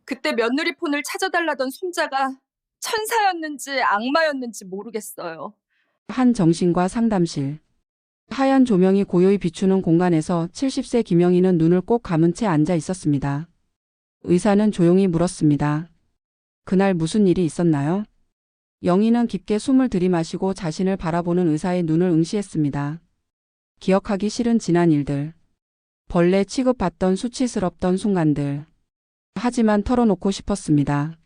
그때 며느리 폰을 찾아달라던 손자가 천사였는지 악마였는지 모르겠어요. 한 정신과 상담실. 하얀 조명이 고요히 비추는 공간에서 70세 김영희는 눈을 꼭 감은 채 앉아 있었습니다. 의사는 조용히 물었습니다. 그날 무슨 일이 있었나요? 영희는 깊게 숨을 들이마시고 자신을 바라보는 의사의 눈을 응시했습니다. 기억하기 싫은 지난 일들. 벌레 취급받던 수치스럽던 순간들. 하지만 털어놓고 싶었습니다.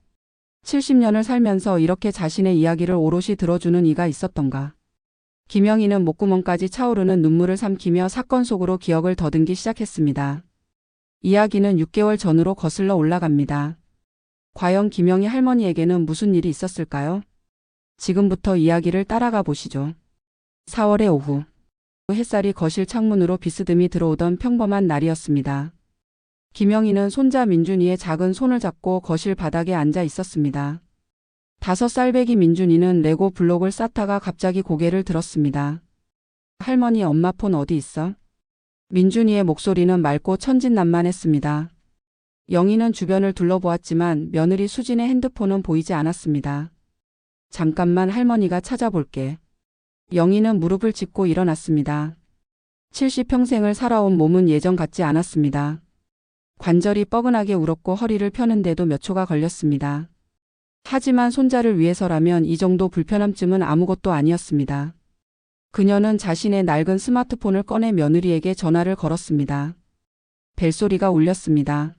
70년을 살면서 이렇게 자신의 이야기를 오롯이 들어주는 이가 있었던가. 김영희는 목구멍까지 차오르는 눈물을 삼키며 사건 속으로 기억을 더듬기 시작했습니다. 이야기는 6개월 전으로 거슬러 올라갑니다. 과연 김영희 할머니에게는 무슨 일이 있었을까요? 지금부터 이야기를 따라가 보시죠. 4월의 오후. 햇살이 거실 창문으로 비스듬히 들어오던 평범한 날이었습니다. 김영희는 손자 민준이의 작은 손을 잡고 거실 바닥에 앉아 있었습니다. 5살배기 민준이는 레고 블록을 쌓다가 갑자기 고개를 들었습니다. 할머니, 엄마 폰 어디 있어? 민준이의 목소리는 맑고 천진난만했습니다. 영희는 주변을 둘러보았지만 며느리 수진의 핸드폰은 보이지 않았습니다. 잠깐만, 할머니가 찾아볼게. 영희는 무릎을 짚고 일어났습니다. 70평생을 살아온 몸은 예전 같지 않았습니다. 관절이 뻐근하게 울었고 허리를 펴는데도 몇 초가 걸렸습니다. 하지만 손자를 위해서라면 이 정도 불편함쯤은 아무것도 아니었습니다. 그녀는 자신의 낡은 스마트폰을 꺼내 며느리에게 전화를 걸었습니다. 벨소리가 울렸습니다.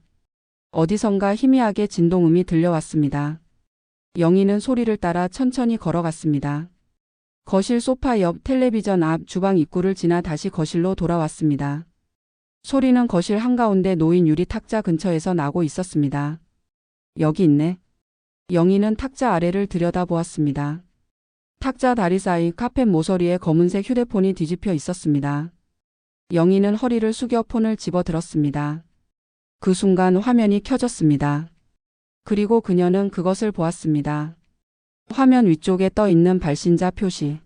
어디선가 희미하게 진동음이 들려왔습니다. 영희는 소리를 따라 천천히 걸어갔습니다. 거실 소파 옆, 텔레비전 앞, 주방 입구를 지나 다시 거실로 돌아왔습니다. 소리는 거실 한가운데 놓인 유리 탁자 근처에서 나고 있었습니다. 여기 있네. 영희는 탁자 아래를 들여다보았습니다. 탁자 다리 사이 카펫 모서리에 검은색 휴대폰이 뒤집혀 있었습니다. 영희는 허리를 숙여 폰을 집어들었습니다. 그 순간 화면이 켜졌습니다. 그리고 그녀는 그것을 보았습니다. 화면 위쪽에 떠 있는 발신자 표시.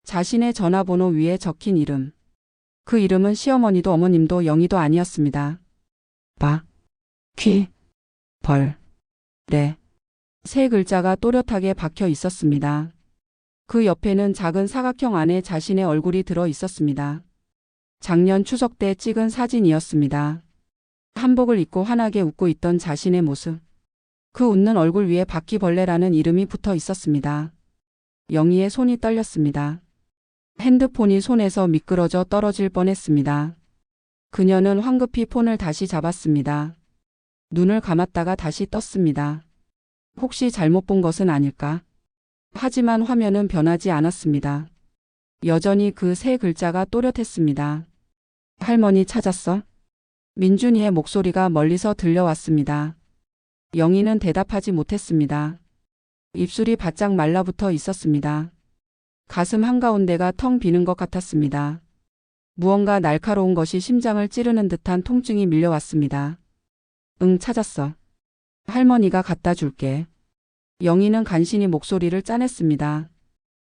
자신의 전화번호 위에 적힌 이름. 그 이름은 시어머니도 어머님도 영희도 아니었습니다. 바, 퀴, 벌, 레. 3글자가 또렷하게 박혀 있었습니다. 그 옆에는 작은 사각형 안에 자신의 얼굴이 들어 있었습니다. 작년 추석 때 찍은 사진이었습니다. 한복을 입고 환하게 웃고 있던 자신의 모습. 그 웃는 얼굴 위에 바퀴벌레라는 이름이 붙어 있었습니다. 영희의 손이 떨렸습니다. 핸드폰이 손에서 미끄러져 떨어질 뻔했습니다. 그녀는 황급히 폰을 다시 잡았습니다. 눈을 감았다가 다시 떴습니다. 혹시 잘못 본 것은 아닐까? 하지만 화면은 변하지 않았습니다. 여전히 그 3글자가 또렷했습니다. 할머니 찾았어? 민준이의 목소리가 멀리서 들려왔습니다. 영희는 대답하지 못했습니다. 입술이 바짝 말라붙어 있었습니다. 가슴 한가운데가 텅 비는 것 같았습니다. 무언가 날카로운 것이 심장을 찌르는 듯한 통증이 밀려왔습니다. 응, 찾았어. 할머니가 갖다 줄게. 영희는 간신히 목소리를 짜냈습니다.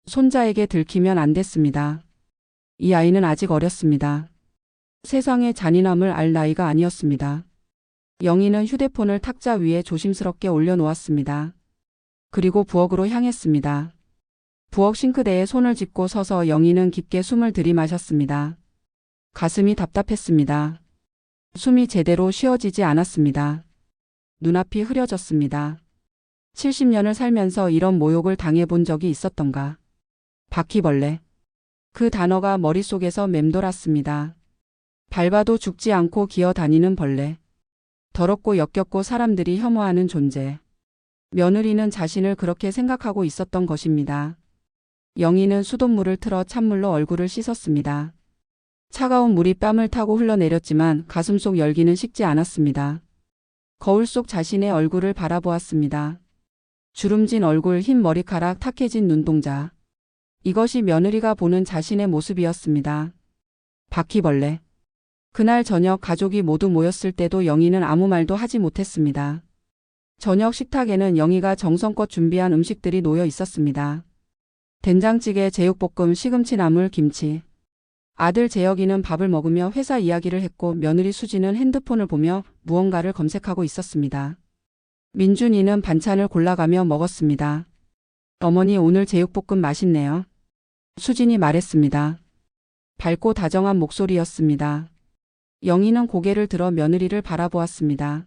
손자에게 들키면 안 됐습니다. 이 아이는 아직 어렸습니다. 세상의 잔인함을 알 나이가 아니었습니다. 영희는 휴대폰을 탁자 위에 조심스럽게 올려놓았습니다. 그리고 부엌으로 향했습니다. 부엌 싱크대에 손을 짚고 서서 영희는 깊게 숨을 들이마셨습니다. 가슴이 답답했습니다. 숨이 제대로 쉬어지지 않았습니다. 눈앞이 흐려졌습니다. 70년을 살면서 이런 모욕을 당해본 적이 있었던가. 바퀴벌레. 그 단어가 머릿속에서 맴돌았습니다. 밟아도 죽지 않고 기어다니는 벌레. 더럽고 역겹고 사람들이 혐오하는 존재. 며느리는 자신을 그렇게 생각하고 있었던 것입니다. 영희는 수돗물을 틀어 찬물로 얼굴을 씻었습니다. 차가운 물이 뺨을 타고 흘러내렸지만 가슴속 열기는 식지 않았습니다. 거울 속 자신의 얼굴을 바라보았습니다. 주름진 얼굴, 흰 머리카락, 탁해진 눈동자. 이것이 며느리가 보는 자신의 모습이었습니다. 바퀴벌레. 그날 저녁 가족이 모두 모였을 때도 영희는 아무 말도 하지 못했습니다. 저녁 식탁에는 영희가 정성껏 준비한 음식들이 놓여 있었습니다. 된장찌개, 제육볶음, 시금치, 나물, 김치. 아들 재혁이는 밥을 먹으며 회사 이야기를 했고 며느리 수지는 핸드폰을 보며 무언가를 검색하고 있었습니다. 민준이는 반찬을 골라가며 먹었습니다. 어머니 오늘 제육볶음 맛있네요. 수진이 말했습니다. 밝고 다정한 목소리였습니다. 영희는 고개를 들어 며느리를 바라보았습니다.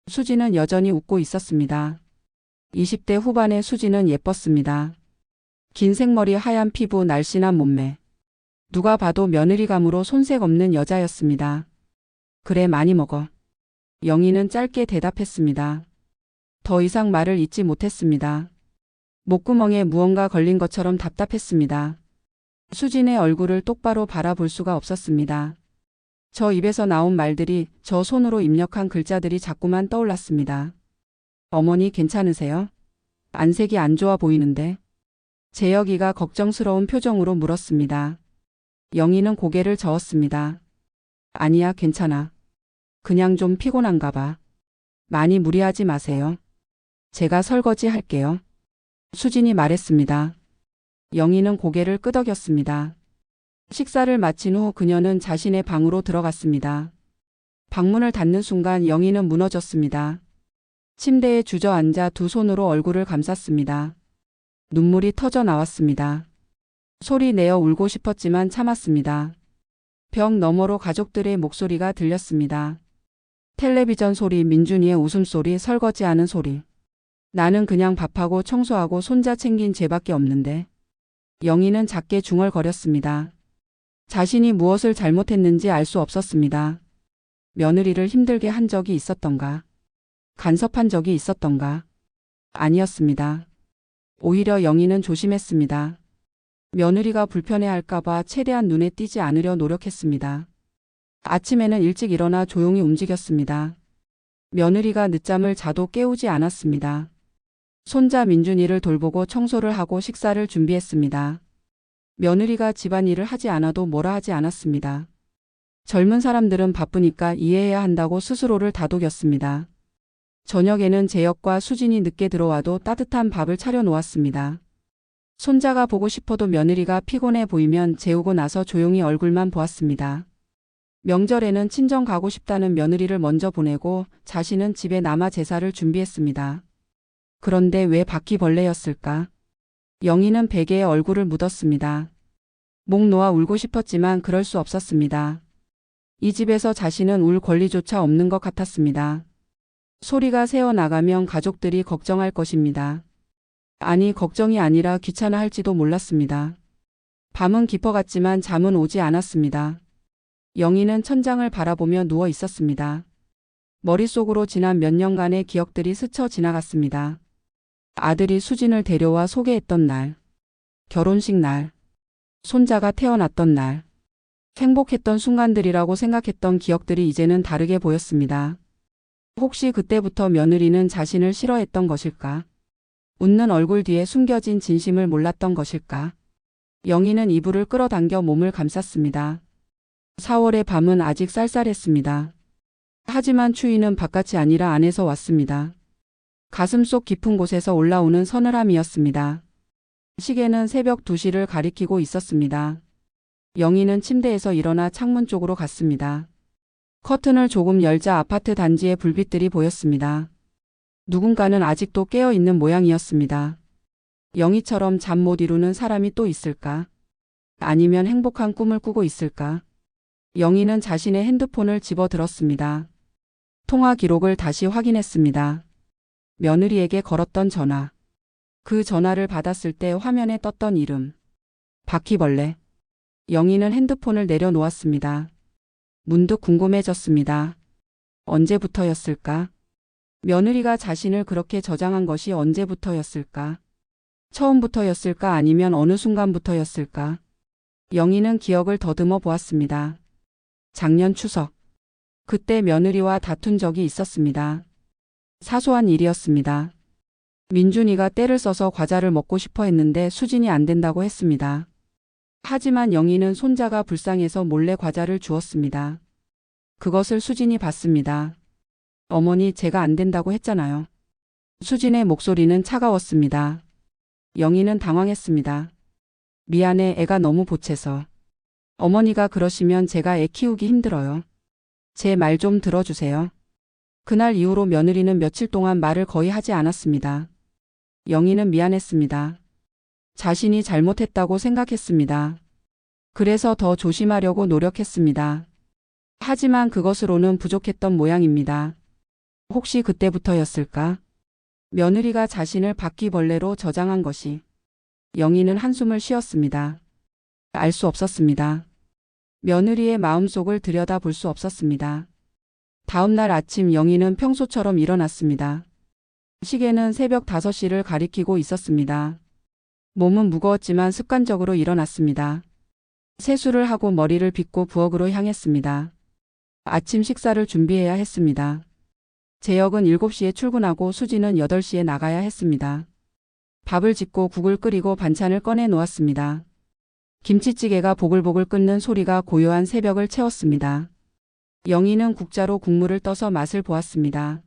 수진은 여전히 웃고 있었습니다. 20대 후반의 수진은 예뻤습니다. 긴 생머리, 하얀 피부, 날씬한 몸매. 누가 봐도 며느리감으로 손색 없는 여자였습니다. 그래, 많이 먹어. 영희는 짧게 대답했습니다. 더 이상 말을 잇지 못했습니다. 목구멍에 무언가 걸린 것처럼 답답했습니다. 수진의 얼굴을 똑바로 바라볼 수가 없었습니다. 저 입에서 나온 말들이, 저 손으로 입력한 글자들이 자꾸만 떠올랐습니다. 어머니 괜찮으세요? 안색이 안 좋아 보이는데. 재혁이가 걱정스러운 표정으로 물었습니다. 영희는 고개를 저었습니다. 아니야, 괜찮아. 그냥 좀 피곤한가 봐. 많이 무리하지 마세요. 제가 설거지 할게요. 수진이 말했습니다. 영희는 고개를 끄덕였습니다. 식사를 마친 후 그녀는 자신의 방으로 들어갔습니다. 방문을 닫는 순간 영희는 무너졌습니다. 침대에 주저앉아 두 손으로 얼굴을 감쌌습니다. 눈물이 터져 나왔습니다. 소리 내어 울고 싶었지만 참았습니다. 벽 너머로 가족들의 목소리가 들렸습니다. 텔레비전 소리, 민준이의 웃음소리, 설거지하는 소리. 나는 그냥 밥하고 청소하고 손자 챙긴 쟤밖에 없는데. 영희는 작게 중얼거렸습니다. 자신이 무엇을 잘못했는지 알 수 없었습니다. 며느리를 힘들게 한 적이 있었던가? 간섭한 적이 있었던가? 아니었습니다. 오히려 영희는 조심했습니다. 며느리가 불편해할까봐 최대한 눈에 띄지 않으려 노력했습니다. 아침에는 일찍 일어나 조용히 움직였습니다. 며느리가 늦잠을 자도 깨우지 않았습니다. 손자 민준이를 돌보고 청소를 하고 식사를 준비했습니다. 며느리가 집안일을 하지 않아도 뭐라 하지 않았습니다. 젊은 사람들은 바쁘니까 이해해야 한다고 스스로를 다독였습니다. 저녁에는 재혁과 수진이 늦게 들어와도 따뜻한 밥을 차려 놓았습니다. 손자가 보고 싶어도 며느리가 피곤해 보이면 재우고 나서 조용히 얼굴만 보았습니다. 명절에는 친정 가고 싶다는 며느리를 먼저 보내고 자신은 집에 남아 제사를 준비했습니다. 그런데 왜 바퀴벌레였을까? 영희는 베개에 얼굴을 묻었습니다. 목 놓아 울고 싶었지만 그럴 수 없었습니다. 이 집에서 자신은 울 권리조차 없는 것 같았습니다. 소리가 새어나가면 가족들이 걱정할 것입니다. 아니, 걱정이 아니라 귀찮아할지도 몰랐습니다. 밤은 깊어갔지만 잠은 오지 않았습니다. 영희는 천장을 바라보며 누워 있었습니다. 머릿속으로 지난 몇 년간의 기억들이 스쳐 지나갔습니다. 아들이 수진을 데려와 소개했던 날, 결혼식 날, 손자가 태어났던 날, 행복했던 순간들이라고 생각했던 기억들이 이제는 다르게 보였습니다. 혹시 그때부터 며느리는 자신을 싫어했던 것일까? 웃는 얼굴 뒤에 숨겨진 진심을 몰랐던 것일까? 영희는 이불을 끌어당겨 몸을 감쌌습니다. 4월의 밤은 아직 쌀쌀했습니다. 하지만 추위는 바깥이 아니라 안에서 왔습니다. 가슴속 깊은 곳에서 올라오는 서늘함이었습니다. 시계는 새벽 2시를 가리키고 있었습니다. 영희는 침대에서 일어나 창문 쪽으로 갔습니다. 커튼을 조금 열자 아파트 단지의 불빛들이 보였습니다. 누군가는 아직도 깨어있는 모양이었습니다. 영희처럼 잠 못 이루는 사람이 또 있을까? 아니면 행복한 꿈을 꾸고 있을까? 영희는 자신의 핸드폰을 집어들었습니다. 통화 기록을 다시 확인했습니다. 며느리에게 걸었던 전화. 그 전화를 받았을 때 화면에 떴던 이름. 바퀴벌레. 영희는 핸드폰을 내려놓았습니다. 문득 궁금해졌습니다. 언제부터였을까? 며느리가 자신을 그렇게 저장한 것이 언제부터였을까? 처음부터였을까? 아니면 어느 순간부터였을까? 영희는 기억을 더듬어 보았습니다. 작년 추석. 그때 며느리와 다툰 적이 있었습니다. 사소한 일이었습니다. 민준이가 때를 써서 과자를 먹고 싶어 했는데 수진이 안 된다고 했습니다. 하지만 영희는 손자가 불쌍해서 몰래 과자를 주었습니다. 그것을 수진이 봤습니다. 어머니, 제가 안 된다고 했잖아요. 수진의 목소리는 차가웠습니다. 영희는 당황했습니다. 미안해, 애가 너무 보채서. 어머니가 그러시면 제가 애 키우기 힘들어요. 제 말 좀 들어주세요. 그날 이후로 며느리는 며칠 동안 말을 거의 하지 않았습니다. 영희는 미안했습니다. 자신이 잘못했다고 생각했습니다. 그래서 더 조심하려고 노력했습니다. 하지만 그것으로는 부족했던 모양입니다. 혹시 그때부터였을까? 며느리가 자신을 바퀴벌레로 저장한 것이. 영희는 한숨을 쉬었습니다. 알 수 없었습니다. 며느리의 마음속을 들여다볼 수 없었습니다. 다음 날 아침 영희는 평소처럼 일어났습니다. 시계는 새벽 5시를 가리키고 있었습니다. 몸은 무거웠지만 습관적으로 일어났습니다. 세수를 하고 머리를 빗고 부엌으로 향했습니다. 아침 식사를 준비해야 했습니다. 재혁은 7시에 출근하고 수지는 8시에 나가야 했습니다. 밥을 짓고 국을 끓이고 반찬을 꺼내 놓았습니다. 김치찌개가 보글보글 끓는 소리가 고요한 새벽을 채웠습니다. 영희는 국자로 국물을 떠서 맛을 보았습니다.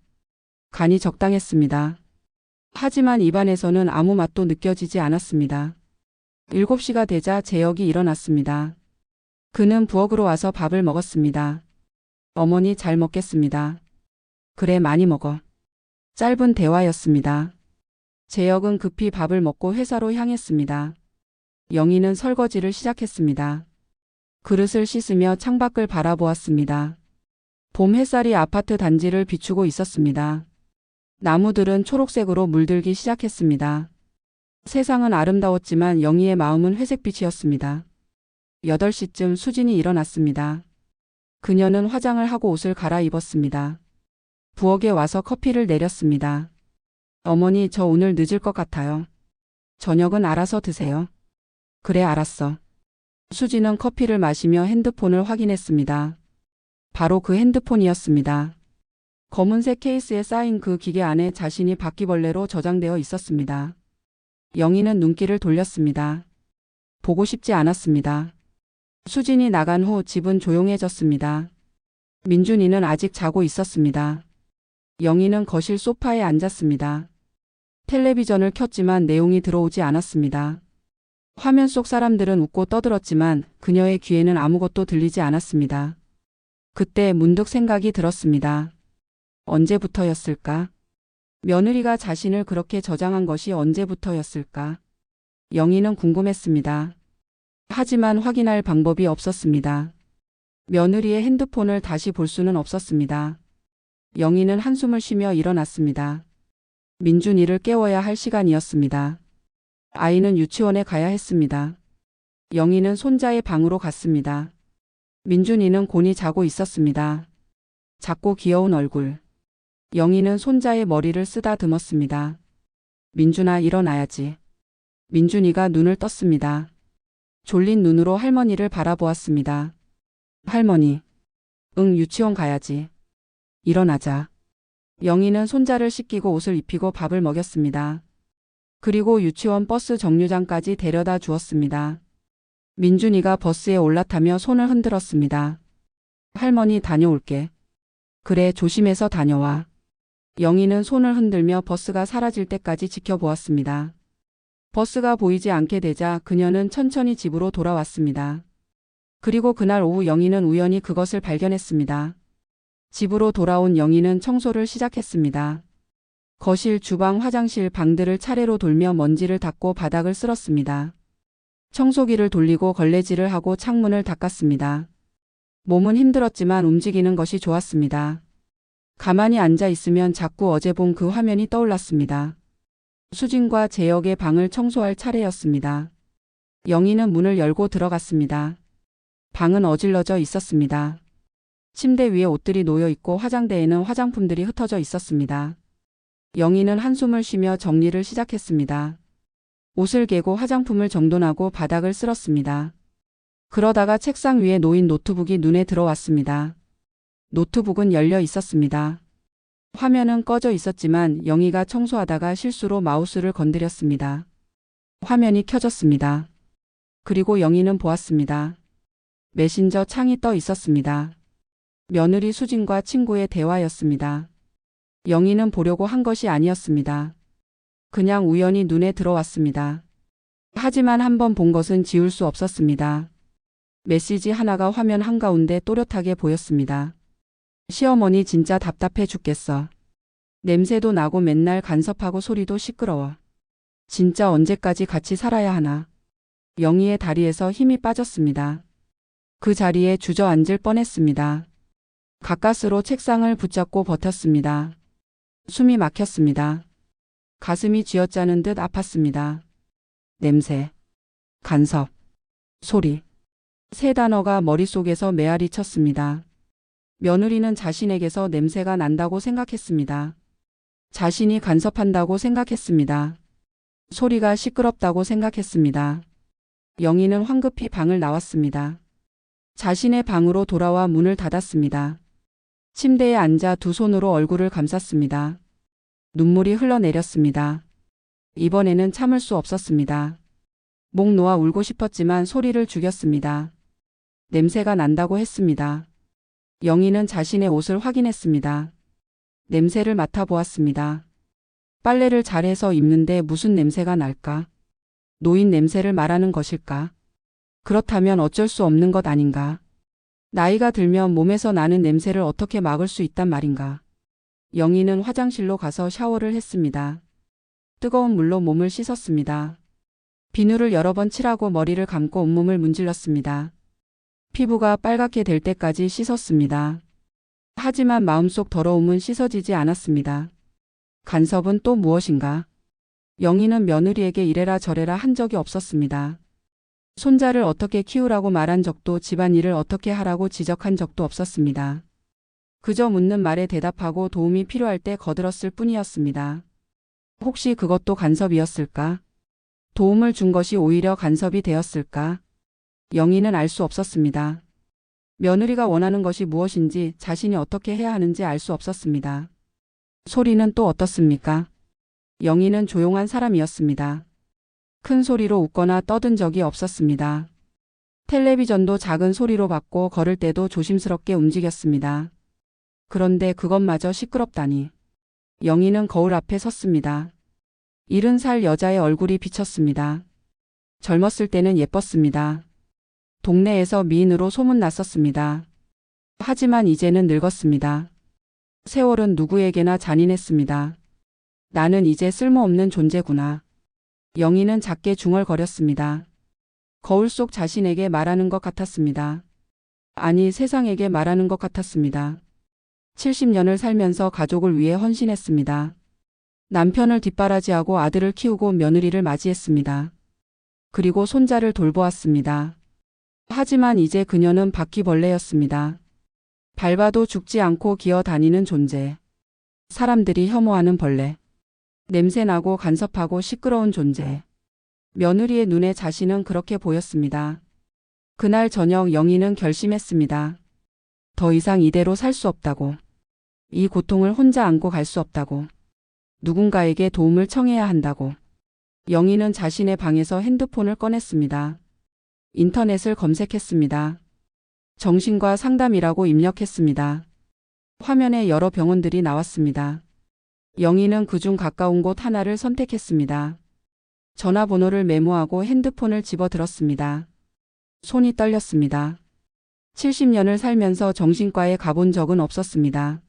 간이 적당했습니다. 하지만 입안에서는 아무 맛도 느껴지지 않았습니다. 7시가 되자 재혁이 일어났습니다. 그는 부엌으로 와서 밥을 먹었습니다. 어머니 잘 먹겠습니다. 그래 많이 먹어. 짧은 대화였습니다. 재혁은 급히 밥을 먹고 회사로 향했습니다. 영희는 설거지를 시작했습니다. 그릇을 씻으며 창밖을 바라보았습니다. 봄 햇살이 아파트 단지를 비추고 있었습니다. 나무들은 초록색으로 물들기 시작했습니다. 세상은 아름다웠지만 영희의 마음은 회색빛이었습니다. 8시쯤 수진이 일어났습니다. 그녀는 화장을 하고 옷을 갈아입었습니다. 부엌에 와서 커피를 내렸습니다. 어머니, 저 오늘 늦을 것 같아요. 저녁은 알아서 드세요. 그래, 알았어. 수지는 커피를 마시며 핸드폰을 확인했습니다. 바로 그 핸드폰이었습니다. 검은색 케이스에 쌓인 그 기계 안에 자신이 바퀴벌레로 저장되어 있었습니다. 영희는 눈길을 돌렸습니다. 보고 싶지 않았습니다. 수진이 나간 후 집은 조용해졌습니다. 민준이는 아직 자고 있었습니다. 영희는 거실 소파에 앉았습니다. 텔레비전을 켰지만 내용이 들어오지 않았습니다. 화면 속 사람들은 웃고 떠들었지만 그녀의 귀에는 아무것도 들리지 않았습니다. 그때 문득 생각이 들었습니다. 언제부터였을까? 며느리가 자신을 그렇게 저장한 것이 언제부터였을까? 영희는 궁금했습니다. 하지만 확인할 방법이 없었습니다. 며느리의 핸드폰을 다시 볼 수는 없었습니다. 영희는 한숨을 쉬며 일어났습니다. 민준이를 깨워야 할 시간이었습니다. 아이는 유치원에 가야 했습니다. 영희는 손자의 방으로 갔습니다. 민준이는 곤히 자고 있었습니다. 작고 귀여운 얼굴. 영희는 손자의 머리를 쓰다듬었습니다. 민준아, 일어나야지. 민준이가 눈을 떴습니다. 졸린 눈으로 할머니를 바라보았습니다. 할머니. 응, 유치원 가야지. 일어나자. 영희는 손자를 씻기고 옷을 입히고 밥을 먹였습니다. 그리고 유치원 버스 정류장까지 데려다 주었습니다. 민준이가 버스에 올라타며 손을 흔들었습니다. 할머니, 다녀올게. 그래, 조심해서 다녀와. 영희는 손을 흔들며 버스가 사라질 때까지 지켜보았습니다. 버스가 보이지 않게 되자 그녀는 천천히 집으로 돌아왔습니다. 그리고 그날 오후 영희는 우연히 그것을 발견했습니다. 집으로 돌아온 영희는 청소를 시작했습니다. 거실, 주방, 화장실, 방들을 차례로 돌며 먼지를 닦고 바닥을 쓸었습니다. 청소기를 돌리고 걸레질을 하고 창문을 닦았습니다. 몸은 힘들었지만 움직이는 것이 좋았습니다. 가만히 앉아 있으면 자꾸 어제 본 그 화면이 떠올랐습니다. 수진과 재혁의 방을 청소할 차례였습니다. 영희는 문을 열고 들어갔습니다. 방은 어질러져 있었습니다. 침대 위에 옷들이 놓여 있고 화장대에는 화장품들이 흩어져 있었습니다. 영희는 한숨을 쉬며 정리를 시작했습니다. 옷을 개고 화장품을 정돈하고 바닥을 쓸었습니다. 그러다가 책상 위에 놓인 노트북이 눈에 들어왔습니다. 노트북은 열려 있었습니다. 화면은 꺼져 있었지만 영희가 청소하다가 실수로 마우스를 건드렸습니다. 화면이 켜졌습니다. 그리고 영희는 보았습니다. 메신저 창이 떠 있었습니다. 며느리 수진과 친구의 대화였습니다. 영희는 보려고 한 것이 아니었습니다. 그냥 우연히 눈에 들어왔습니다. 하지만 한번 본 것은 지울 수 없었습니다. 메시지 하나가 화면 한가운데 또렷하게 보였습니다. 시어머니 진짜 답답해 죽겠어. 냄새도 나고 맨날 간섭하고 소리도 시끄러워. 진짜 언제까지 같이 살아야 하나. 영희의 다리에서 힘이 빠졌습니다. 그 자리에 주저앉을 뻔했습니다. 가까스로 책상을 붙잡고 버텼습니다. 숨이 막혔습니다. 가슴이 쥐어짜는 듯 아팠습니다. 냄새, 간섭, 소리. 세 단어가 머릿속에서 메아리 쳤습니다. 며느리는 자신에게서 냄새가 난다고 생각했습니다. 자신이 간섭한다고 생각했습니다. 소리가 시끄럽다고 생각했습니다. 영희는 황급히 방을 나왔습니다. 자신의 방으로 돌아와 문을 닫았습니다. 침대에 앉아 두 손으로 얼굴을 감쌌습니다. 눈물이 흘러내렸습니다. 이번에는 참을 수 없었습니다. 목 놓아 울고 싶었지만 소리를 죽였습니다. 냄새가 난다고 했습니다. 영희는 자신의 옷을 확인했습니다. 냄새를 맡아보았습니다. 빨래를 잘해서 입는데 무슨 냄새가 날까? 노인 냄새를 말하는 것일까? 그렇다면 어쩔 수 없는 것 아닌가? 나이가 들면 몸에서 나는 냄새를 어떻게 막을 수 있단 말인가? 영희는 화장실로 가서 샤워를 했습니다. 뜨거운 물로 몸을 씻었습니다. 비누를 여러 번 칠하고 머리를 감고 온몸을 문질렀습니다. 피부가 빨갛게 될 때까지 씻었습니다. 하지만 마음속 더러움은 씻어지지 않았습니다. 간섭은 또 무엇인가? 영희는 며느리에게 이래라 저래라 한 적이 없었습니다. 손자를 어떻게 키우라고 말한 적도 집안일을 어떻게 하라고 지적한 적도 없었습니다. 그저 묻는 말에 대답하고 도움이 필요할 때 거들었을 뿐이었습니다. 혹시 그것도 간섭이었을까? 도움을 준 것이 오히려 간섭이 되었을까? 영희는 알 수 없었습니다. 며느리가 원하는 것이 무엇인지 자신이 어떻게 해야 하는지 알 수 없었습니다. 소리는 또 어떻습니까? 영희는 조용한 사람이었습니다. 큰 소리로 웃거나 떠든 적이 없었습니다. 텔레비전도 작은 소리로 봤고 걸을 때도 조심스럽게 움직였습니다. 그런데 그것마저 시끄럽다니. 영희는 거울 앞에 섰습니다. 70살 여자의 얼굴이 비쳤습니다. 젊었을 때는 예뻤습니다. 동네에서 미인으로 소문났었습니다. 하지만 이제는 늙었습니다. 세월은 누구에게나 잔인했습니다. 나는 이제 쓸모없는 존재구나. 영희는 작게 중얼거렸습니다. 거울 속 자신에게 말하는 것 같았습니다. 아니, 세상에게 말하는 것 같았습니다. 70년을 살면서 가족을 위해 헌신했습니다. 남편을 뒷바라지하고 아들을 키우고 며느리를 맞이했습니다. 그리고 손자를 돌보았습니다. 하지만 이제 그녀는 바퀴벌레였습니다. 밟아도 죽지 않고 기어다니는 존재. 사람들이 혐오하는 벌레. 냄새나고 간섭하고 시끄러운 존재. 며느리의 눈에 자신은 그렇게 보였습니다. 그날 저녁 영희는 결심했습니다. 더 이상 이대로 살 수 없다고. 이 고통을 혼자 안고 갈 수 없다고. 누군가에게 도움을 청해야 한다고. 영희는 자신의 방에서 핸드폰을 꺼냈습니다. 인터넷을 검색했습니다. 정신과 상담이라고 입력했습니다. 화면에 여러 병원들이 나왔습니다. 영희는 그중 가까운 곳 하나를 선택했습니다. 전화번호를 메모하고 핸드폰을 집어들었습니다. 손이 떨렸습니다. 70년을 살면서 정신과에 가본 적은 없었습니다.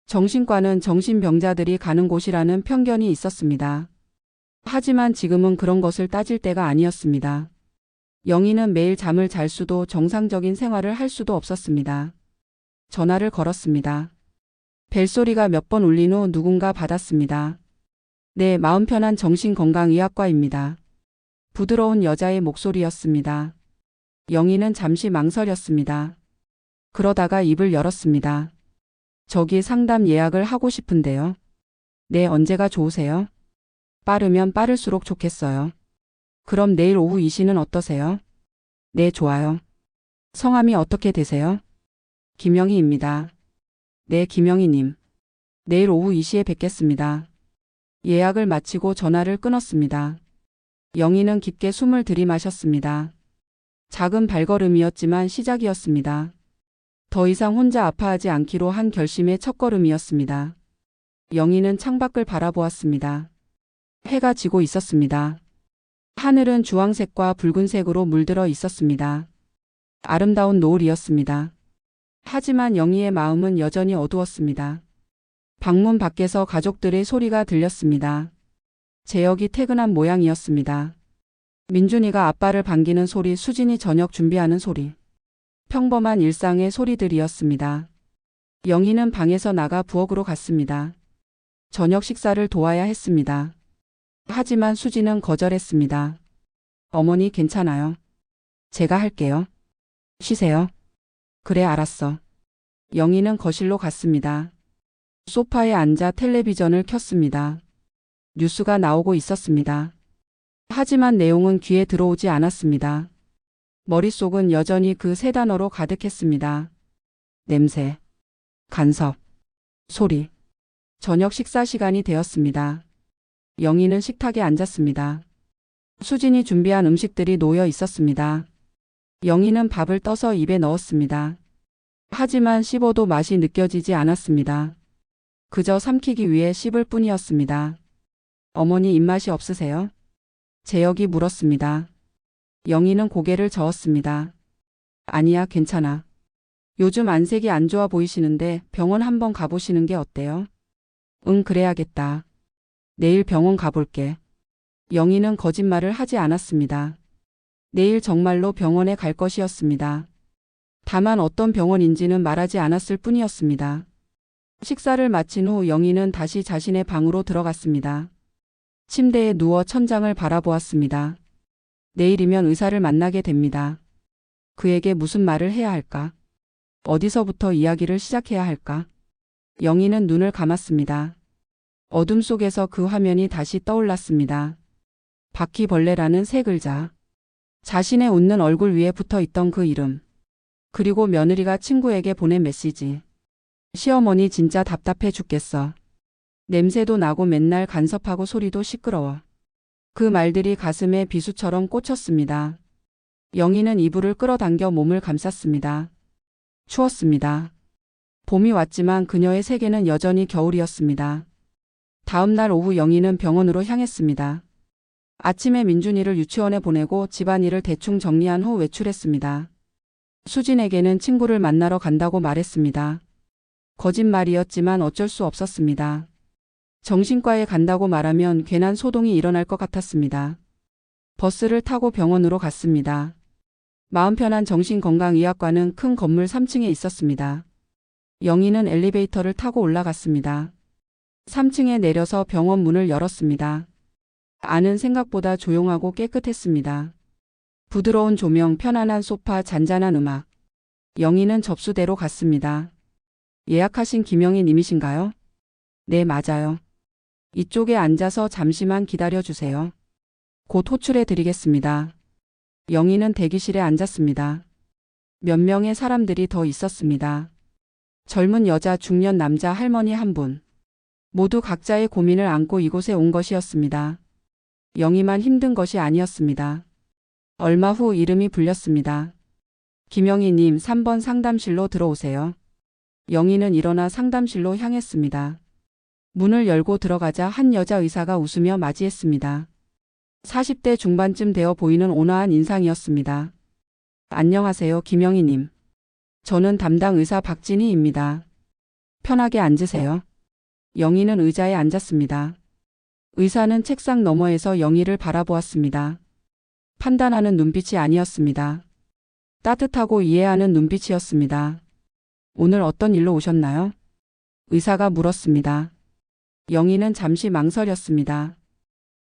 정신과는 정신병자들이 가는 곳이라는 편견이 있었습니다. 하지만 지금은 그런 것을 따질 때가 아니었습니다. 영희는 매일 잠을 잘 수도 정상적인 생활을 할 수도 없었습니다. 전화를 걸었습니다. 벨소리가 몇 번 울린 후 누군가 받았습니다. 네, 마음 편한 정신건강의학과입니다. 부드러운 여자의 목소리였습니다. 영희는 잠시 망설였습니다. 그러다가 입을 열었습니다. 저기 상담 예약을 하고 싶은데요. 네, 언제가 좋으세요? 빠르면 빠를수록 좋겠어요. 그럼 내일 오후 2시는 어떠세요? 네, 좋아요. 성함이 어떻게 되세요? 김영희입니다. 네, 김영희님. 내일 오후 2시에 뵙겠습니다. 예약을 마치고 전화를 끊었습니다. 영희는 깊게 숨을 들이마셨습니다. 작은 발걸음이었지만 시작이었습니다. 더 이상 혼자 아파하지 않기로 한 결심의 첫걸음이었습니다. 영희는 창밖을 바라보았습니다. 해가 지고 있었습니다. 하늘은 주황색과 붉은색으로 물들어 있었습니다. 아름다운 노을이었습니다. 하지만 영희의 마음은 여전히 어두웠습니다. 방문 밖에서 가족들의 소리가 들렸습니다. 재혁이 퇴근한 모양이었습니다. 민준이가 아빠를 반기는 소리, 수진이 저녁 준비하는 소리. 평범한 일상의 소리들이었습니다. 영희는 방에서 나가 부엌으로 갔습니다. 저녁 식사를 도와야 했습니다. 하지만 수진은 거절했습니다. 어머니 괜찮아요. 제가 할게요. 쉬세요. 그래 알았어. 영희는 거실로 갔습니다. 소파에 앉아 텔레비전을 켰습니다. 뉴스가 나오고 있었습니다. 하지만 내용은 귀에 들어오지 않았습니다. 머릿속은 여전히 그 세 단어로 가득했습니다. 냄새, 간섭, 소리. 저녁 식사 시간이 되었습니다. 영희는 식탁에 앉았습니다. 수진이 준비한 음식들이 놓여 있었습니다. 영희는 밥을 떠서 입에 넣었습니다. 하지만 씹어도 맛이 느껴지지 않았습니다. 그저 삼키기 위해 씹을 뿐이었습니다. 어머니 입맛이 없으세요? 재혁이 물었습니다. 영희는 고개를 저었습니다. 아니야, 괜찮아. 요즘 안색이 안 좋아 보이시는데 병원 한번 가보시는 게 어때요? 응, 그래야겠다. 내일 병원 가볼게. 영희는 거짓말을 하지 않았습니다. 내일 정말로 병원에 갈 것이었습니다. 다만 어떤 병원인지는 말하지 않았을 뿐이었습니다. 식사를 마친 후 영희는 다시 자신의 방으로 들어갔습니다. 침대에 누워 천장을 바라보았습니다. 내일이면 의사를 만나게 됩니다. 그에게 무슨 말을 해야 할까? 어디서부터 이야기를 시작해야 할까? 영희는 눈을 감았습니다. 어둠 속에서 그 화면이 다시 떠올랐습니다. 바퀴벌레라는 세 글자. 자신의 웃는 얼굴 위에 붙어 있던 그 이름. 그리고 며느리가 친구에게 보낸 메시지. 시어머니 진짜 답답해 죽겠어. 냄새도 나고 맨날 간섭하고 소리도 시끄러워. 그 말들이 가슴에 비수처럼 꽂혔습니다. 영희는 이불을 끌어당겨 몸을 감쌌습니다. 추웠습니다. 봄이 왔지만 그녀의 세계는 여전히 겨울이었습니다. 다음 날 오후 영희는 병원으로 향했습니다. 아침에 민준이를 유치원에 보내고 집안일을 대충 정리한 후 외출했습니다. 수진에게는 친구를 만나러 간다고 말했습니다. 거짓말이었지만 어쩔 수 없었습니다. 정신과에 간다고 말하면 괜한 소동이 일어날 것 같았습니다. 버스를 타고 병원으로 갔습니다. 마음 편한 정신건강의학과는 큰 건물 3층에 있었습니다. 영희는 엘리베이터를 타고 올라갔습니다. 3층에 내려서 병원 문을 열었습니다. 안은 생각보다 조용하고 깨끗했습니다. 부드러운 조명, 편안한 소파, 잔잔한 음악. 영희는 접수대로 갔습니다. 예약하신 김영희 님이신가요? 네, 맞아요. 이쪽에 앉아서 잠시만 기다려주세요. 곧 호출해 드리겠습니다. 영희는 대기실에 앉았습니다. 몇 명의 사람들이 더 있었습니다. 젊은 여자, 중년 남자, 할머니 한 분. 모두 각자의 고민을 안고 이곳에 온 것이었습니다. 영희만 힘든 것이 아니었습니다. 얼마 후 이름이 불렸습니다. 김영희님 3번 상담실로 들어오세요. 영희는 일어나 상담실로 향했습니다. 문을 열고 들어가자 한 여자 의사가 웃으며 맞이했습니다. 40대 중반쯤 되어 보이는 온화한 인상이었습니다. 안녕하세요, 김영희님. 저는 담당 의사 박진희입니다. 편하게 앉으세요. 영희는 의자에 앉았습니다. 의사는 책상 너머에서 영희를 바라보았습니다. 판단하는 눈빛이 아니었습니다. 따뜻하고 이해하는 눈빛이었습니다. 오늘 어떤 일로 오셨나요? 의사가 물었습니다. 영희는 잠시 망설였습니다.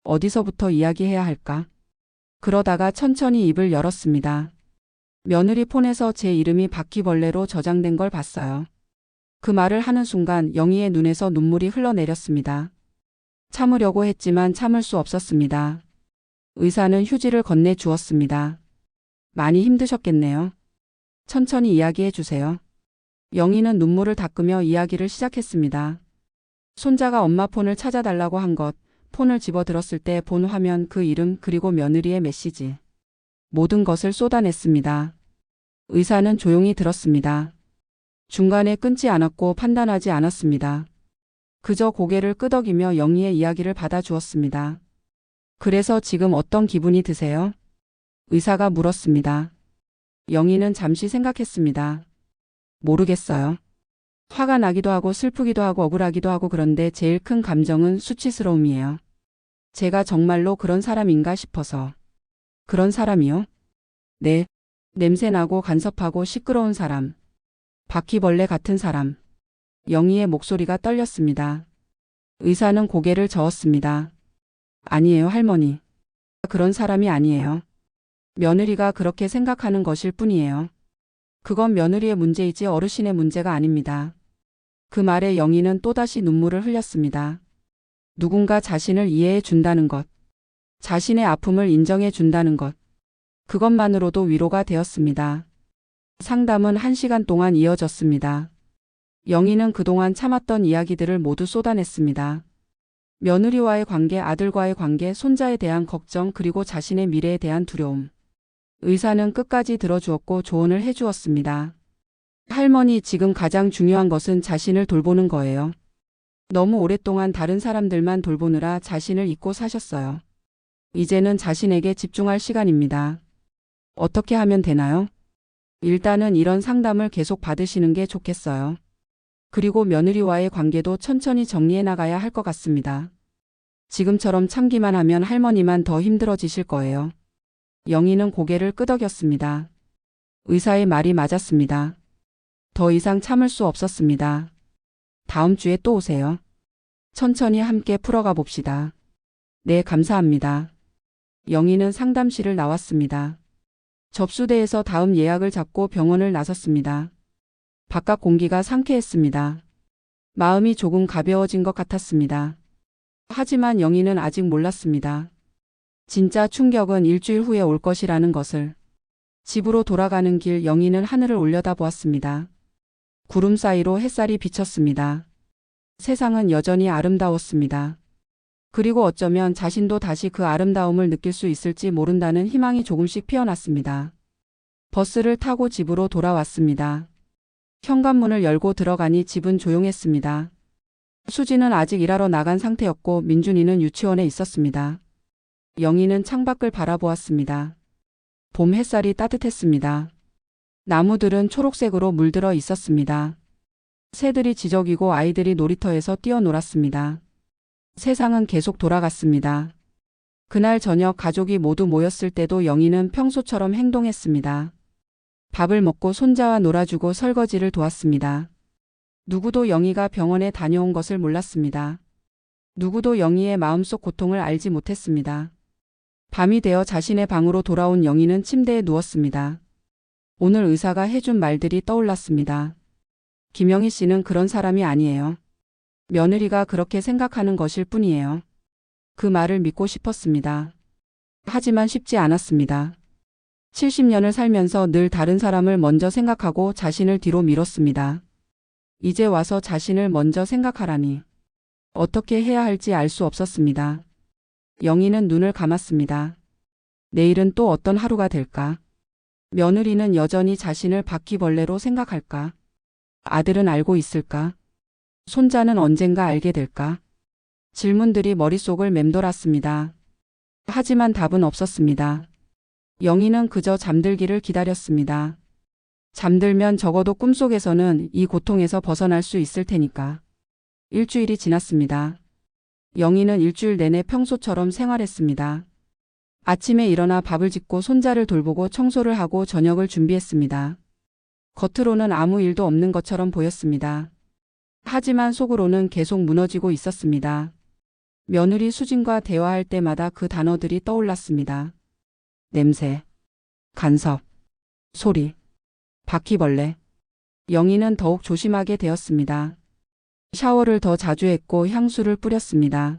어디서부터 이야기해야 할까? 그러다가 천천히 입을 열었습니다. 며느리 폰에서 제 이름이 바퀴벌레로 저장된 걸 봤어요. 그 말을 하는 순간 영희의 눈에서 눈물이 흘러내렸습니다. 참으려고 했지만 참을 수 없었습니다. 의사는 휴지를 건네 주었습니다. 많이 힘드셨겠네요. 천천히 이야기해 주세요. 영희는 눈물을 닦으며 이야기를 시작했습니다. 손자가 엄마 폰을 찾아달라고 한 것, 폰을 집어들었을 때 본 화면, 그 이름, 그리고 며느리의 메시지. 모든 것을 쏟아냈습니다. 의사는 조용히 들었습니다. 중간에 끊지 않았고 판단하지 않았습니다. 그저 고개를 끄덕이며 영희의 이야기를 받아주었습니다. 그래서 지금 어떤 기분이 드세요? 의사가 물었습니다. 영희는 잠시 생각했습니다. 모르겠어요. 화가 나기도 하고 슬프기도 하고 억울하기도 하고 그런데 제일 큰 감정은 수치스러움이에요. 제가 정말로 그런 사람인가 싶어서. 그런 사람이요? 네. 냄새나고 간섭하고 시끄러운 사람. 바퀴벌레 같은 사람. 영희의 목소리가 떨렸습니다. 의사는 고개를 저었습니다. 아니에요, 할머니. 그런 사람이 아니에요. 며느리가 그렇게 생각하는 것일 뿐이에요. 그건 며느리의 문제이지 어르신의 문제가 아닙니다. 그 말에 영희는 또다시 눈물을 흘렸습니다. 누군가 자신을 이해해 준다는 것. 자신의 아픔을 인정해 준다는 것. 그것만으로도 위로가 되었습니다. 상담은 1시간 동안 이어졌습니다. 영희는 그동안 참았던 이야기들을 모두 쏟아냈습니다. 며느리와의 관계, 아들과의 관계, 손자에 대한 걱정, 그리고 자신의 미래에 대한 두려움. 의사는 끝까지 들어주었고 조언을 해주었습니다. 할머니, 지금 가장 중요한 것은 자신을 돌보는 거예요. 너무 오랫동안 다른 사람들만 돌보느라 자신을 잊고 사셨어요. 이제는 자신에게 집중할 시간입니다. 어떻게 하면 되나요? 일단은 이런 상담을 계속 받으시는 게 좋겠어요. 그리고 며느리와의 관계도 천천히 정리해 나가야 할 것 같습니다. 지금처럼 참기만 하면 할머니만 더 힘들어지실 거예요. 영희는 고개를 끄덕였습니다. 의사의 말이 맞았습니다. 더 이상 참을 수 없었습니다. 다음 주에 또 오세요. 천천히 함께 풀어가 봅시다. 네, 감사합니다. 영희는 상담실을 나왔습니다. 접수대에서 다음 예약을 잡고 병원을 나섰습니다. 바깥 공기가 상쾌했습니다. 마음이 조금 가벼워진 것 같았습니다. 하지만 영희는 아직 몰랐습니다. 진짜 충격은 일주일 후에 올 것이라는 것을. 집으로 돌아가는 길 영희는 하늘을 올려다보았습니다. 구름 사이로 햇살이 비쳤습니다. 세상은 여전히 아름다웠습니다. 그리고 어쩌면 자신도 다시 그 아름다움을 느낄 수 있을지 모른다는 희망이 조금씩 피어났습니다. 버스를 타고 집으로 돌아왔습니다. 현관문을 열고 들어가니 집은 조용했습니다. 수지는 아직 일하러 나간 상태였고 민준이는 유치원에 있었습니다. 영희는 창밖을 바라보았습니다. 봄 햇살이 따뜻했습니다. 나무들은 초록색으로 물들어 있었습니다. 새들이 지저귀고 아이들이 놀이터에서 뛰어놀았습니다. 세상은 계속 돌아갔습니다. 그날 저녁 가족이 모두 모였을 때도 영희는 평소처럼 행동했습니다. 밥을 먹고 손자와 놀아주고 설거지를 도왔습니다. 누구도 영희가 병원에 다녀온 것을 몰랐습니다. 누구도 영희의 마음속 고통을 알지 못했습니다. 밤이 되어 자신의 방으로 돌아온 영희는 침대에 누웠습니다. 오늘 의사가 해준 말들이 떠올랐습니다. 김영희 씨는 그런 사람이 아니에요. 며느리가 그렇게 생각하는 것일 뿐이에요. 그 말을 믿고 싶었습니다. 하지만 쉽지 않았습니다. 70년을 살면서 늘 다른 사람을 먼저 생각하고 자신을 뒤로 미뤘습니다. 이제 와서 자신을 먼저 생각하라니. 어떻게 해야 할지 알 수 없었습니다. 영희는 눈을 감았습니다. 내일은 또 어떤 하루가 될까? 며느리는 여전히 자신을 바퀴벌레로 생각할까? 아들은 알고 있을까? 손자는 언젠가 알게 될까? 질문들이 머릿속을 맴돌았습니다. 하지만 답은 없었습니다. 영희는 그저 잠들기를 기다렸습니다. 잠들면 적어도 꿈속에서는 이 고통에서 벗어날 수 있을 테니까. 일주일이 지났습니다. 영희는 일주일 내내 평소처럼 생활했습니다. 아침에 일어나 밥을 짓고 손자를 돌보고 청소를 하고 저녁을 준비했습니다. 겉으로는 아무 일도 없는 것처럼 보였습니다. 하지만 속으로는 계속 무너지고 있었습니다. 며느리 수진과 대화할 때마다 그 단어들이 떠올랐습니다. 냄새, 간섭, 소리, 바퀴벌레. 영희는 더욱 조심하게 되었습니다. 샤워를 더 자주 했고 향수를 뿌렸습니다.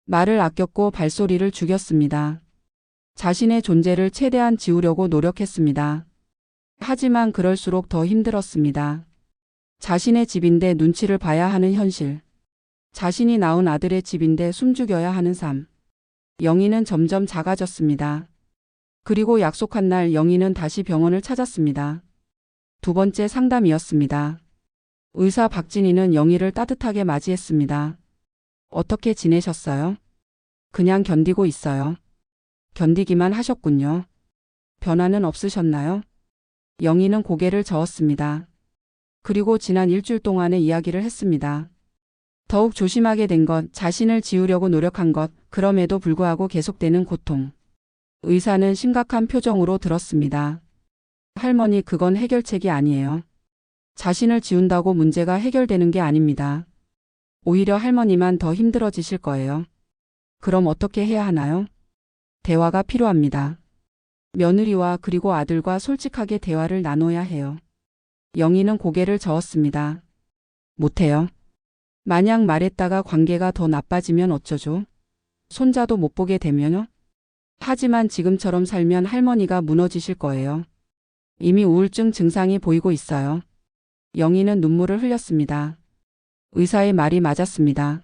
말을 아꼈고 발소리를 죽였습니다. 자신의 존재를 최대한 지우려고 노력했습니다. 하지만 그럴수록 더 힘들었습니다. 자신의 집인데 눈치를 봐야 하는 현실. 자신이 낳은 아들의 집인데 숨죽여야 하는 삶. 영희는 점점 작아졌습니다. 그리고 약속한 날 영희는 다시 병원을 찾았습니다. 두 번째 상담이었습니다. 의사 박진희는 영희를 따뜻하게 맞이했습니다. 어떻게 지내셨어요? 그냥 견디고 있어요. 견디기만 하셨군요. 변화는 없으셨나요? 영희는 고개를 저었습니다. 그리고 지난 일주일 동안의 이야기를 했습니다. 더욱 조심하게 된 것, 자신을 지우려고 노력한 것, 그럼에도 불구하고 계속되는 고통. 의사는 심각한 표정으로 들었습니다. 할머니, 그건 해결책이 아니에요. 자신을 지운다고 문제가 해결되는 게 아닙니다. 오히려 할머니만 더 힘들어지실 거예요. 그럼 어떻게 해야 하나요? 대화가 필요합니다. 며느리와 그리고 아들과 솔직하게 대화를 나눠야 해요. 영희는 고개를 저었습니다. 못해요. 만약 말했다가 관계가 더 나빠지면 어쩌죠? 손자도 못 보게 되면요? 하지만 지금처럼 살면 할머니가 무너지실 거예요. 이미 우울증 증상이 보이고 있어요. 영희는 눈물을 흘렸습니다. 의사의 말이 맞았습니다.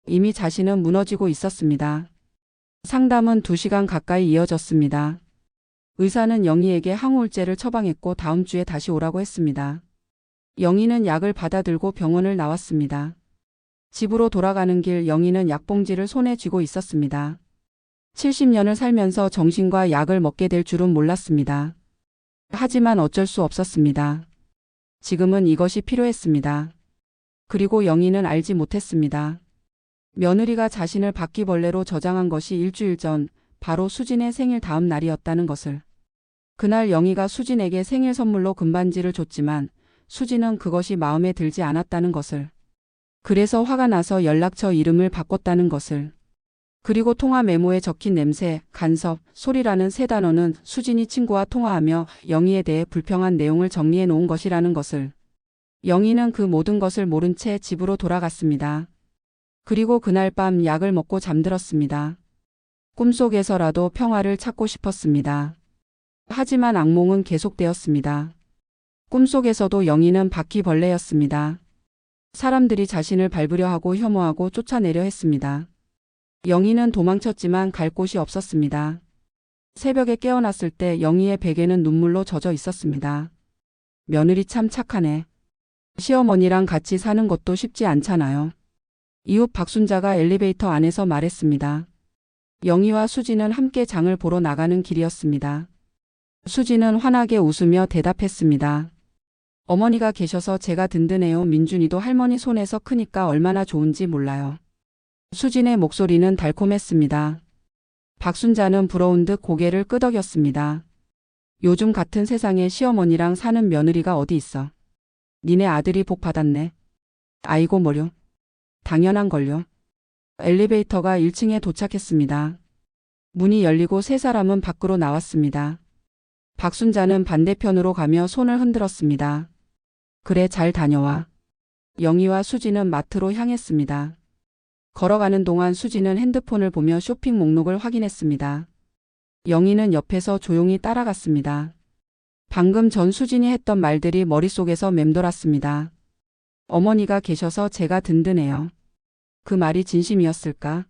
이미 자신은 무너지고 있었습니다. 상담은 2시간 가까이 이어졌습니다. 의사는 영희에게 항우울제를 처방했고 다음 주에 다시 오라고 했습니다. 영희는 약을 받아들고 병원을 나왔습니다. 집으로 돌아가는 길 영희는 약봉지를 손에 쥐고 있었습니다. 70년을 살면서 정신과 약을 먹게 될 줄은 몰랐습니다. 하지만 어쩔 수 없었습니다. 지금은 이것이 필요했습니다. 그리고 영희는 알지 못했습니다. 며느리가 자신을 바퀴벌레로 저장한 것이 일주일 전 바로 수진의 생일 다음 날이었다는 것을. 그날 영희가 수진에게 생일 선물로 금반지를 줬지만 수진은 그것이 마음에 들지 않았다는 것을. 그래서 화가 나서 연락처 이름을 바꿨다는 것을. 그리고 통화 메모에 적힌 냄새, 간섭, 소리라는 3단어는 수진이 친구와 통화하며 영희에 대해 불평한 내용을 정리해 놓은 것이라는 것을. 영희는 그 모든 것을 모른 채 집으로 돌아갔습니다. 그리고 그날 밤 약을 먹고 잠들었습니다. 꿈속에서라도 평화를 찾고 싶었습니다. 하지만 악몽은 계속되었습니다. 꿈속에서도 영희는 바퀴벌레였습니다. 사람들이 자신을 밟으려 하고 혐오하고 쫓아내려 했습니다. 영희는 도망쳤지만 갈 곳이 없었습니다. 새벽에 깨어났을 때 영희의 베개는 눈물로 젖어 있었습니다. 며느리 참 착하네. 시어머니랑 같이 사는 것도 쉽지 않잖아요. 이웃 박순자가 엘리베이터 안에서 말했습니다. 영희와 수지는 함께 장을 보러 나가는 길이었습니다. 수지는 환하게 웃으며 대답했습니다. 어머니가 계셔서 제가 든든해요. 민준이도 할머니 손에서 크니까 얼마나 좋은지 몰라요. 수진의 목소리는 달콤했습니다. 박순자는 부러운 듯 고개를 끄덕였습니다. 요즘 같은 세상에 시어머니랑 사는 며느리가 어디 있어. 니네 아들이 복 받았네. 아이고 뭐려. 당연한 걸요. 엘리베이터가 1층에 도착했습니다. 문이 열리고 3사람은 밖으로 나왔습니다. 박순자는 반대편으로 가며 손을 흔들었습니다. 그래, 잘 다녀와. 영희와 수지는 마트로 향했습니다. 걸어가는 동안 수지는 핸드폰을 보며 쇼핑 목록을 확인했습니다. 영희는 옆에서 조용히 따라갔습니다. 방금 전 수진이 했던 말들이 머릿속에서 맴돌았습니다. 어머니가 계셔서 제가 든든해요. 그 말이 진심이었을까?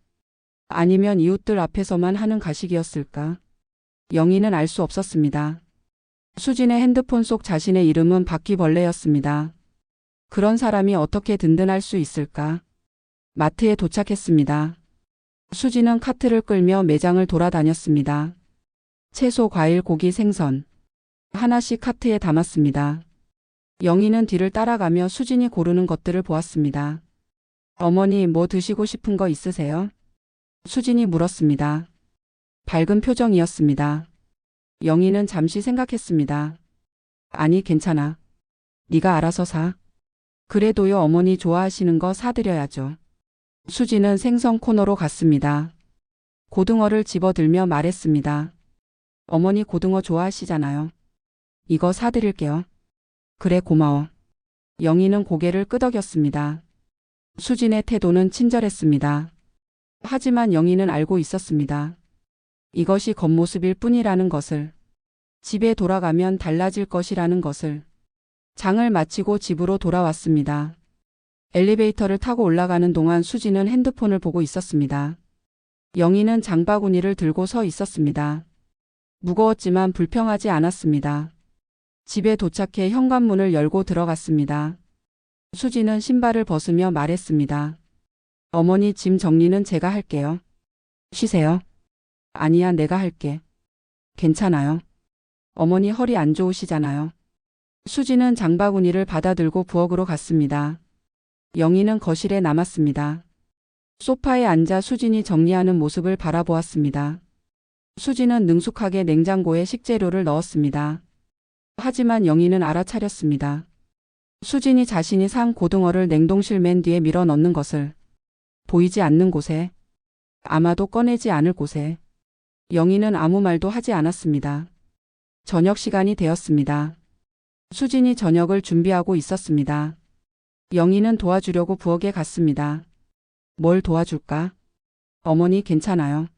아니면 이웃들 앞에서만 하는 가식이었을까? 영희는 알 수 없었습니다. 수진의 핸드폰 속 자신의 이름은 바퀴벌레였습니다. 그런 사람이 어떻게 든든할 수 있을까? 마트에 도착했습니다. 수진은 카트를 끌며 매장을 돌아다녔습니다. 채소, 과일, 고기, 생선. 하나씩 카트에 담았습니다. 영희는 뒤를 따라가며 수진이 고르는 것들을 보았습니다. 어머니, 뭐 드시고 싶은 거 있으세요? 수진이 물었습니다. 밝은 표정이었습니다. 영희는 잠시 생각했습니다. 아니, 괜찮아. 네가 알아서 사. 그래도요, 어머니 좋아하시는 거 사드려야죠. 수지는 생선 코너로 갔습니다. 고등어를 집어들며 말했습니다. 어머니 고등어 좋아하시잖아요. 이거 사드릴게요. 그래, 고마워. 영희는 고개를 끄덕였습니다. 수진의 태도는 친절했습니다. 하지만 영희는 알고 있었습니다. 이것이 겉모습일 뿐이라는 것을. 집에 돌아가면 달라질 것이라는 것을. 장을 마치고 집으로 돌아왔습니다. 엘리베이터를 타고 올라가는 동안 수지는 핸드폰을 보고 있었습니다. 영희는 장바구니를 들고 서 있었습니다. 무거웠지만 불평하지 않았습니다. 집에 도착해 현관문을 열고 들어갔습니다. 수지는 신발을 벗으며 말했습니다. 어머니, 짐 정리는 제가 할게요. 쉬세요. 아니야, 내가 할게. 괜찮아요. 어머니 허리 안 좋으시잖아요. 수지는 장바구니를 받아들고 부엌으로 갔습니다. 영희는 거실에 남았습니다. 소파에 앉아 수진이 정리하는 모습을 바라보았습니다. 수진은 능숙하게 냉장고에 식재료를 넣었습니다. 하지만 영희는 알아차렸습니다. 수진이 자신이 산 고등어를 냉동실 맨 뒤에 밀어 넣는 것을 보이지 않는 곳에, 아마도 꺼내지 않을 곳에. 영희는 아무 말도 하지 않았습니다. 저녁 시간이 되었습니다. 수진이 저녁을 준비하고 있었습니다. 영희는 도와주려고 부엌에 갔습니다. 뭘 도와줄까? 어머니 괜찮아요.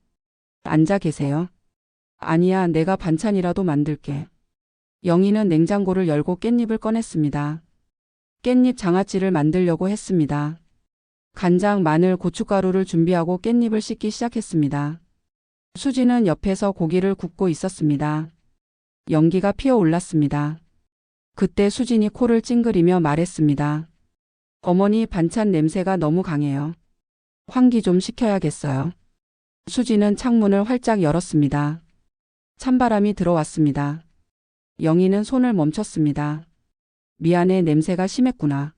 앉아 계세요. 아니야, 내가 반찬이라도 만들게. 영희는 냉장고를 열고 깻잎을 꺼냈습니다. 깻잎 장아찌를 만들려고 했습니다. 간장, 마늘, 고춧가루를 준비하고 깻잎을 씻기 시작했습니다. 수지는 옆에서 고기를 굽고 있었습니다. 연기가 피어올랐습니다. 그때 수진이 코를 찡그리며 말했습니다. 어머니, 반찬 냄새가 너무 강해요. 환기 좀 시켜야겠어요. 수지는 창문을 활짝 열었습니다. 찬바람이 들어왔습니다. 영희는 손을 멈췄습니다. 미안해, 냄새가 심했구나.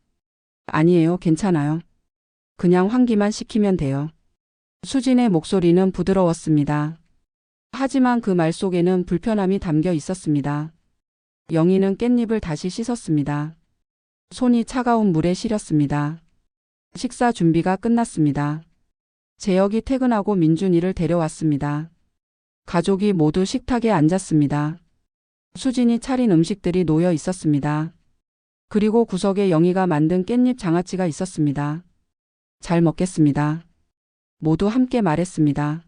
아니에요, 괜찮아요. 그냥 환기만 시키면 돼요. 수진의 목소리는 부드러웠습니다. 하지만 그 말 속에는 불편함이 담겨 있었습니다. 영희는 깻잎을 다시 씻었습니다. 손이 차가운 물에 시렸습니다. 식사 준비가 끝났습니다. 재혁이 퇴근하고 민준이를 데려왔습니다. 가족이 모두 식탁에 앉았습니다. 수진이 차린 음식들이 놓여 있었습니다. 그리고 구석에 영희가 만든 깻잎 장아찌가 있었습니다. 잘 먹겠습니다. 모두 함께 말했습니다.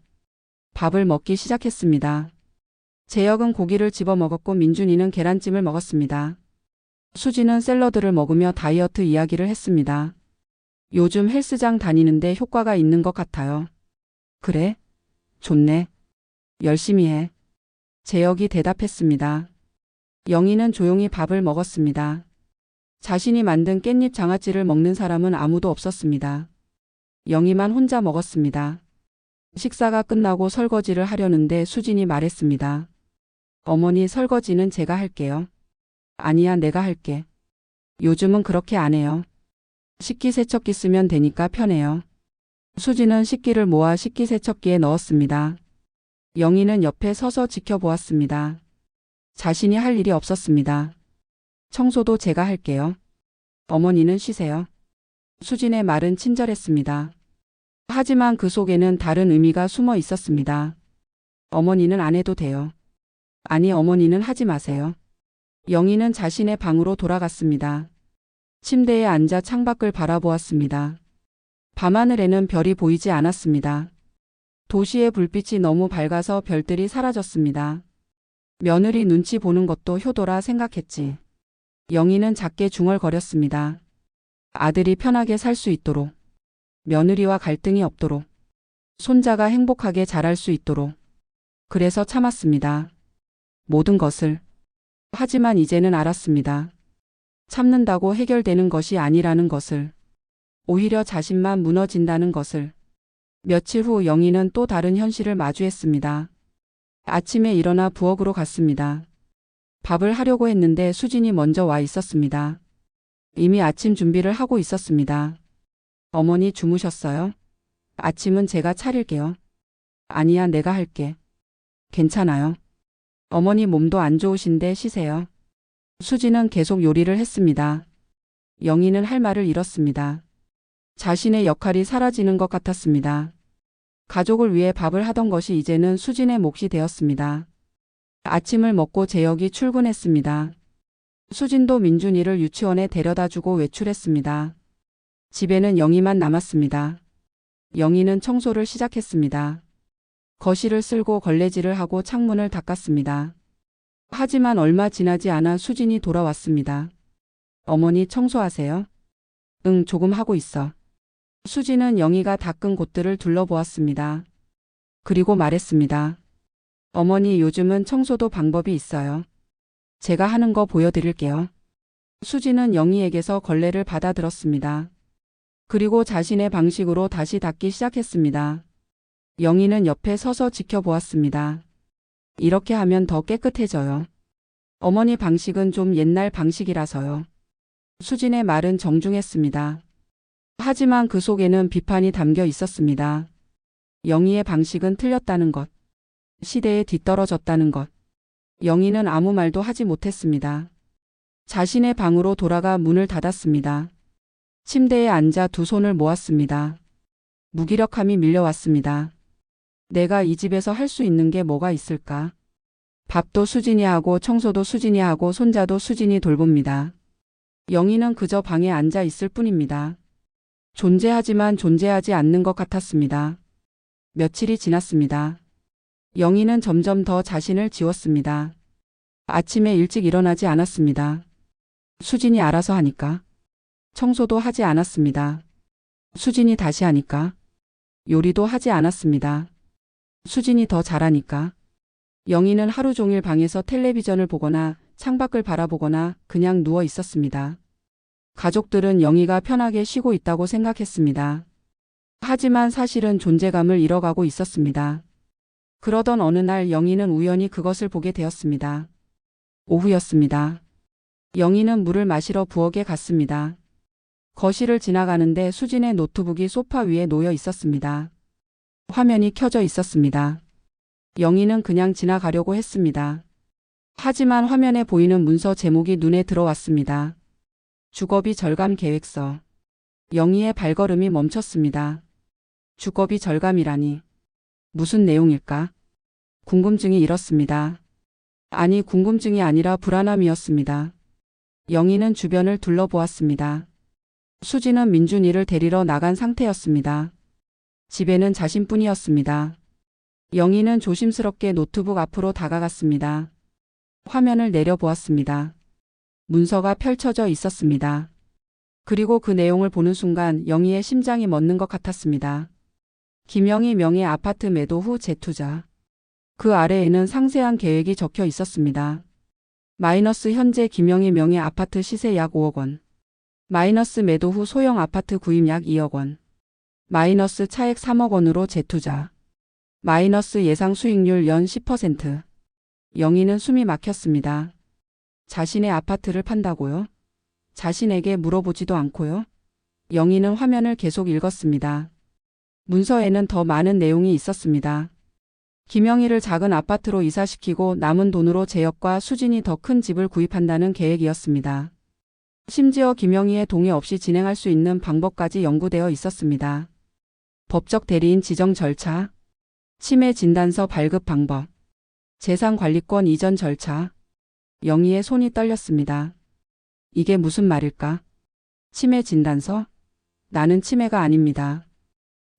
밥을 먹기 시작했습니다. 재혁은 고기를 집어 먹었고 민준이는 계란찜을 먹었습니다. 수지는 샐러드를 먹으며 다이어트 이야기를 했습니다. 요즘 헬스장 다니는데 효과가 있는 것 같아요. 그래? 좋네. 열심히 해. 재혁이 대답했습니다. 영희는 조용히 밥을 먹었습니다. 자신이 만든 깻잎 장아찌를 먹는 사람은 아무도 없었습니다. 영희만 혼자 먹었습니다. 식사가 끝나고 설거지를 하려는데 수진이 말했습니다. 어머니, 설거지는 제가 할게요. 아니야, 내가 할게. 요즘은 그렇게 안 해요. 식기세척기 쓰면 되니까 편해요. 수진은 식기를 모아 식기세척기에 넣었습니다. 영희는 옆에 서서 지켜보았습니다. 자신이 할 일이 없었습니다. 청소도 제가 할게요. 어머니는 쉬세요. 수진의 말은 친절했습니다. 하지만 그 속에는 다른 의미가 숨어 있었습니다. 어머니는 안 해도 돼요. 아니, 어머니는 하지 마세요. 영희는 자신의 방으로 돌아갔습니다. 침대에 앉아 창밖을 바라보았습니다. 밤하늘에는 별이 보이지 않았습니다. 도시의 불빛이 너무 밝아서 별들이 사라졌습니다. 며느리 눈치 보는 것도 효도라 생각했지. 영희는 작게 중얼거렸습니다. 아들이 편하게 살 수 있도록, 며느리와 갈등이 없도록, 손자가 행복하게 자랄 수 있도록. 그래서 참았습니다. 모든 것을. 하지만 이제는 알았습니다. 참는다고 해결되는 것이 아니라는 것을. 오히려 자신만 무너진다는 것을. 며칠 후 영희는 또 다른 현실을 마주했습니다. 아침에 일어나 부엌으로 갔습니다. 밥을 하려고 했는데 수진이 먼저 와 있었습니다. 이미 아침 준비를 하고 있었습니다. 어머니 주무셨어요? 아침은 제가 차릴게요. 아니야, 내가 할게. 괜찮아요. 어머니 몸도 안 좋으신데 쉬세요. 수진은 계속 요리를 했습니다. 영희는 할 말을 잃었습니다. 자신의 역할이 사라지는 것 같았습니다. 가족을 위해 밥을 하던 것이 이제는 수진의 몫이 되었습니다. 아침을 먹고 재혁이 출근했습니다. 수진도 민준이를 유치원에 데려다주고 외출했습니다. 집에는 영희만 남았습니다. 영희는 청소를 시작했습니다. 거실을 쓸고 걸레질을 하고 창문을 닦았습니다. 하지만 얼마 지나지 않아 수진이 돌아왔습니다. 어머니, 청소하세요? 응, 조금 하고 있어. 수진은 영희가 닦은 곳들을 둘러보았습니다. 그리고 말했습니다. 어머니, 요즘은 청소도 방법이 있어요. 제가 하는 거 보여드릴게요. 수진은 영희에게서 걸레를 받아들었습니다. 그리고 자신의 방식으로 다시 닦기 시작했습니다. 영희는 옆에 서서 지켜보았습니다. 이렇게 하면 더 깨끗해져요. 어머니 방식은 좀 옛날 방식이라서요. 수진의 말은 정중했습니다. 하지만 그 속에는 비판이 담겨 있었습니다. 영희의 방식은 틀렸다는 것. 시대에 뒤떨어졌다는 것. 영희는 아무 말도 하지 못했습니다. 자신의 방으로 돌아가 문을 닫았습니다. 침대에 앉아 두 손을 모았습니다. 무기력함이 밀려왔습니다. 내가 이 집에서 할 수 있는 게 뭐가 있을까? 밥도 수진이 하고 청소도 수진이 하고 손자도 수진이 돌봅니다. 영희는 그저 방에 앉아 있을 뿐입니다. 존재하지만 존재하지 않는 것 같았습니다. 며칠이 지났습니다. 영희는 점점 더 자신을 지웠습니다. 아침에 일찍 일어나지 않았습니다. 수진이 알아서 하니까. 청소도 하지 않았습니다. 수진이 다시 하니까. 요리도 하지 않았습니다. 수진이 더 잘하니까. 영희는 하루 종일 방에서 텔레비전을 보거나 창밖을 바라보거나 그냥 누워 있었습니다. 가족들은 영희가 편하게 쉬고 있다고 생각했습니다. 하지만 사실은 존재감을 잃어가고 있었습니다. 그러던 어느 날 영희는 우연히 그것을 보게 되었습니다. 오후였습니다. 영희는 물을 마시러 부엌에 갔습니다. 거실을 지나가는데 수진의 노트북이 소파 위에 놓여 있었습니다. 화면이 켜져 있었습니다. 영희는 그냥 지나가려고 했습니다. 하지만 화면에 보이는 문서 제목이 눈에 들어왔습니다. 주거비 절감 계획서. 영희의 발걸음이 멈췄습니다. 주거비 절감이라니. 무슨 내용일까? 궁금증이 일었습니다. 아니, 궁금증이 아니라 불안함이었습니다. 영희는 주변을 둘러보았습니다. 수진은 민준이를 데리러 나간 상태였습니다. 집에는 자신뿐이었습니다. 영희는 조심스럽게 노트북 앞으로 다가갔습니다. 화면을 내려보았습니다. 문서가 펼쳐져 있었습니다. 그리고 그 내용을 보는 순간 영희의 심장이 멎는 것 같았습니다. 김영희 명의 아파트 매도 후 재투자. 그 아래에는 상세한 계획이 적혀 있었습니다. 마이너스 현재 김영희 명의 아파트 시세 약 5억 원. 마이너스 매도 후 소형 아파트 구입 약 2억 원. 마이너스 차액 3억 원으로 재투자. 마이너스 예상 수익률 연 10%. 영희는 숨이 막혔습니다. 자신의 아파트를 판다고요? 자신에게 물어보지도 않고요? 영희는 화면을 계속 읽었습니다. 문서에는 더 많은 내용이 있었습니다. 김영희를 작은 아파트로 이사시키고 남은 돈으로 재혁과 수진이 더 큰 집을 구입한다는 계획이었습니다. 심지어 김영희의 동의 없이 진행할 수 있는 방법까지 연구되어 있었습니다. 법적 대리인 지정 절차, 치매 진단서 발급 방법, 재산관리권 이전 절차. 영희의 손이 떨렸습니다. 이게 무슨 말일까? 치매 진단서? 나는 치매가 아닙니다.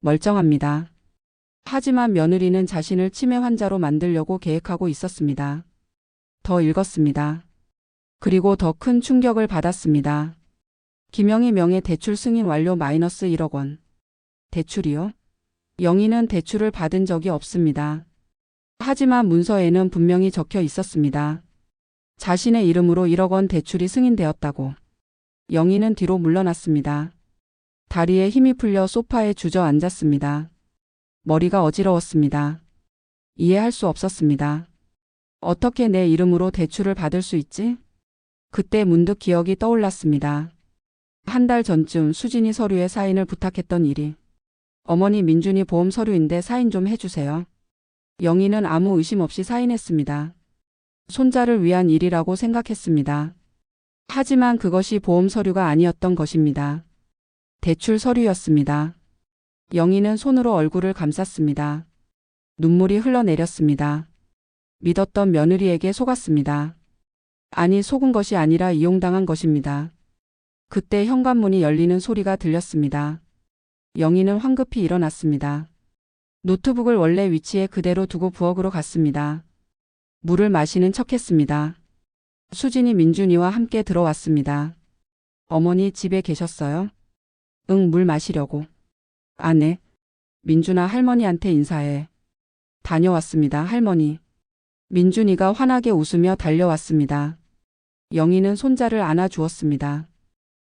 멀쩡합니다. 하지만 며느리는 자신을 치매 환자로 만들려고 계획하고 있었습니다. 더 읽었습니다. 그리고 더 큰 충격을 받았습니다. 김영희 명의 대출 승인 완료 마이너스 1억 원. 대출이요? 영희는 대출을 받은 적이 없습니다. 하지만 문서에는 분명히 적혀 있었습니다. 자신의 이름으로 1억 원 대출이 승인되었다고. 영희는 뒤로 물러났습니다. 다리에 힘이 풀려 소파에 주저앉았습니다. 머리가 어지러웠습니다. 이해할 수 없었습니다. 어떻게 내 이름으로 대출을 받을 수 있지? 그때 문득 기억이 떠올랐습니다. 한 달 전쯤 수진이 서류에 사인을 부탁했던 일이. 어머니, 민준이 보험 서류인데 사인 좀 해주세요. 영희는 아무 의심 없이 사인했습니다. 손자를 위한 일이라고 생각했습니다. 하지만 그것이 보험 서류가 아니었던 것입니다. 대출 서류였습니다. 영희는 손으로 얼굴을 감쌌습니다. 눈물이 흘러내렸습니다. 믿었던 며느리에게 속았습니다. 아니, 속은 것이 아니라 이용당한 것입니다. 그때 현관문이 열리는 소리가 들렸습니다. 영희는 황급히 일어났습니다. 노트북을 원래 위치에 그대로 두고 부엌으로 갔습니다. 물을 마시는 척했습니다. 수진이 민준이와 함께 들어왔습니다. 어머니 집에 계셨어요? 응, 물 마시려고. 아, 네. 민준아, 할머니한테 인사해. 다녀왔습니다, 할머니. 민준이가 환하게 웃으며 달려왔습니다. 영희는 손자를 안아주었습니다.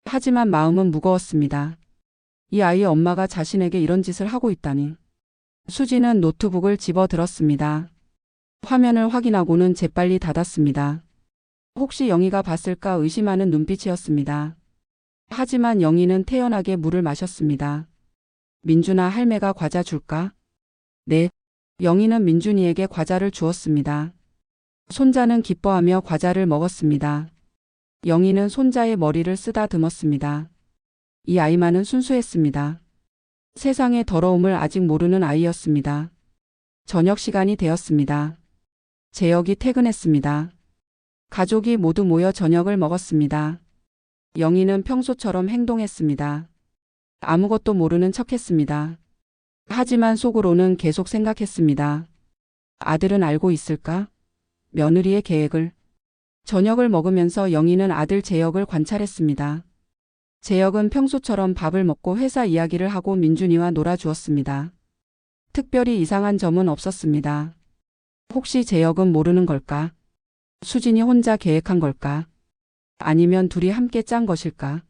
하지만 마음은 무거웠습니다. 이 아이의 엄마가 자신에게 이런 짓을 하고 있다니. 수진은 노트북을 집어들었습니다. 화면을 확인하고는 재빨리 닫았습니다. 혹시 영희가 봤을까 의심하는 눈빛이었습니다. 하지만 영희는 태연하게 물을 마셨습니다. 민준아, 할매가 과자 줄까? 네. 영희는 민준이에게 과자를 주었습니다. 손자는 기뻐하며 과자를 먹었습니다. 영희는 손자의 머리를 쓰다듬었습니다. 이 아이만은 순수했습니다. 세상의 더러움을 아직 모르는 아이였습니다. 저녁 시간이 되었습니다. 재혁이 퇴근했습니다. 가족이 모두 모여 저녁을 먹었습니다. 영희는 평소처럼 행동했습니다. 아무것도 모르는 척했습니다. 하지만 속으로는 계속 생각했습니다. 아들은 알고 있을까? 며느리의 계획을. 저녁을 먹으면서 영희는 아들 재혁을 관찰했습니다. 재혁은 평소처럼 밥을 먹고 회사 이야기를 하고 민준이와 놀아주었습니다. 특별히 이상한 점은 없었습니다. 혹시 재혁은 모르는 걸까? 수진이 혼자 계획한 걸까? 아니면 둘이 함께 짠 것일까?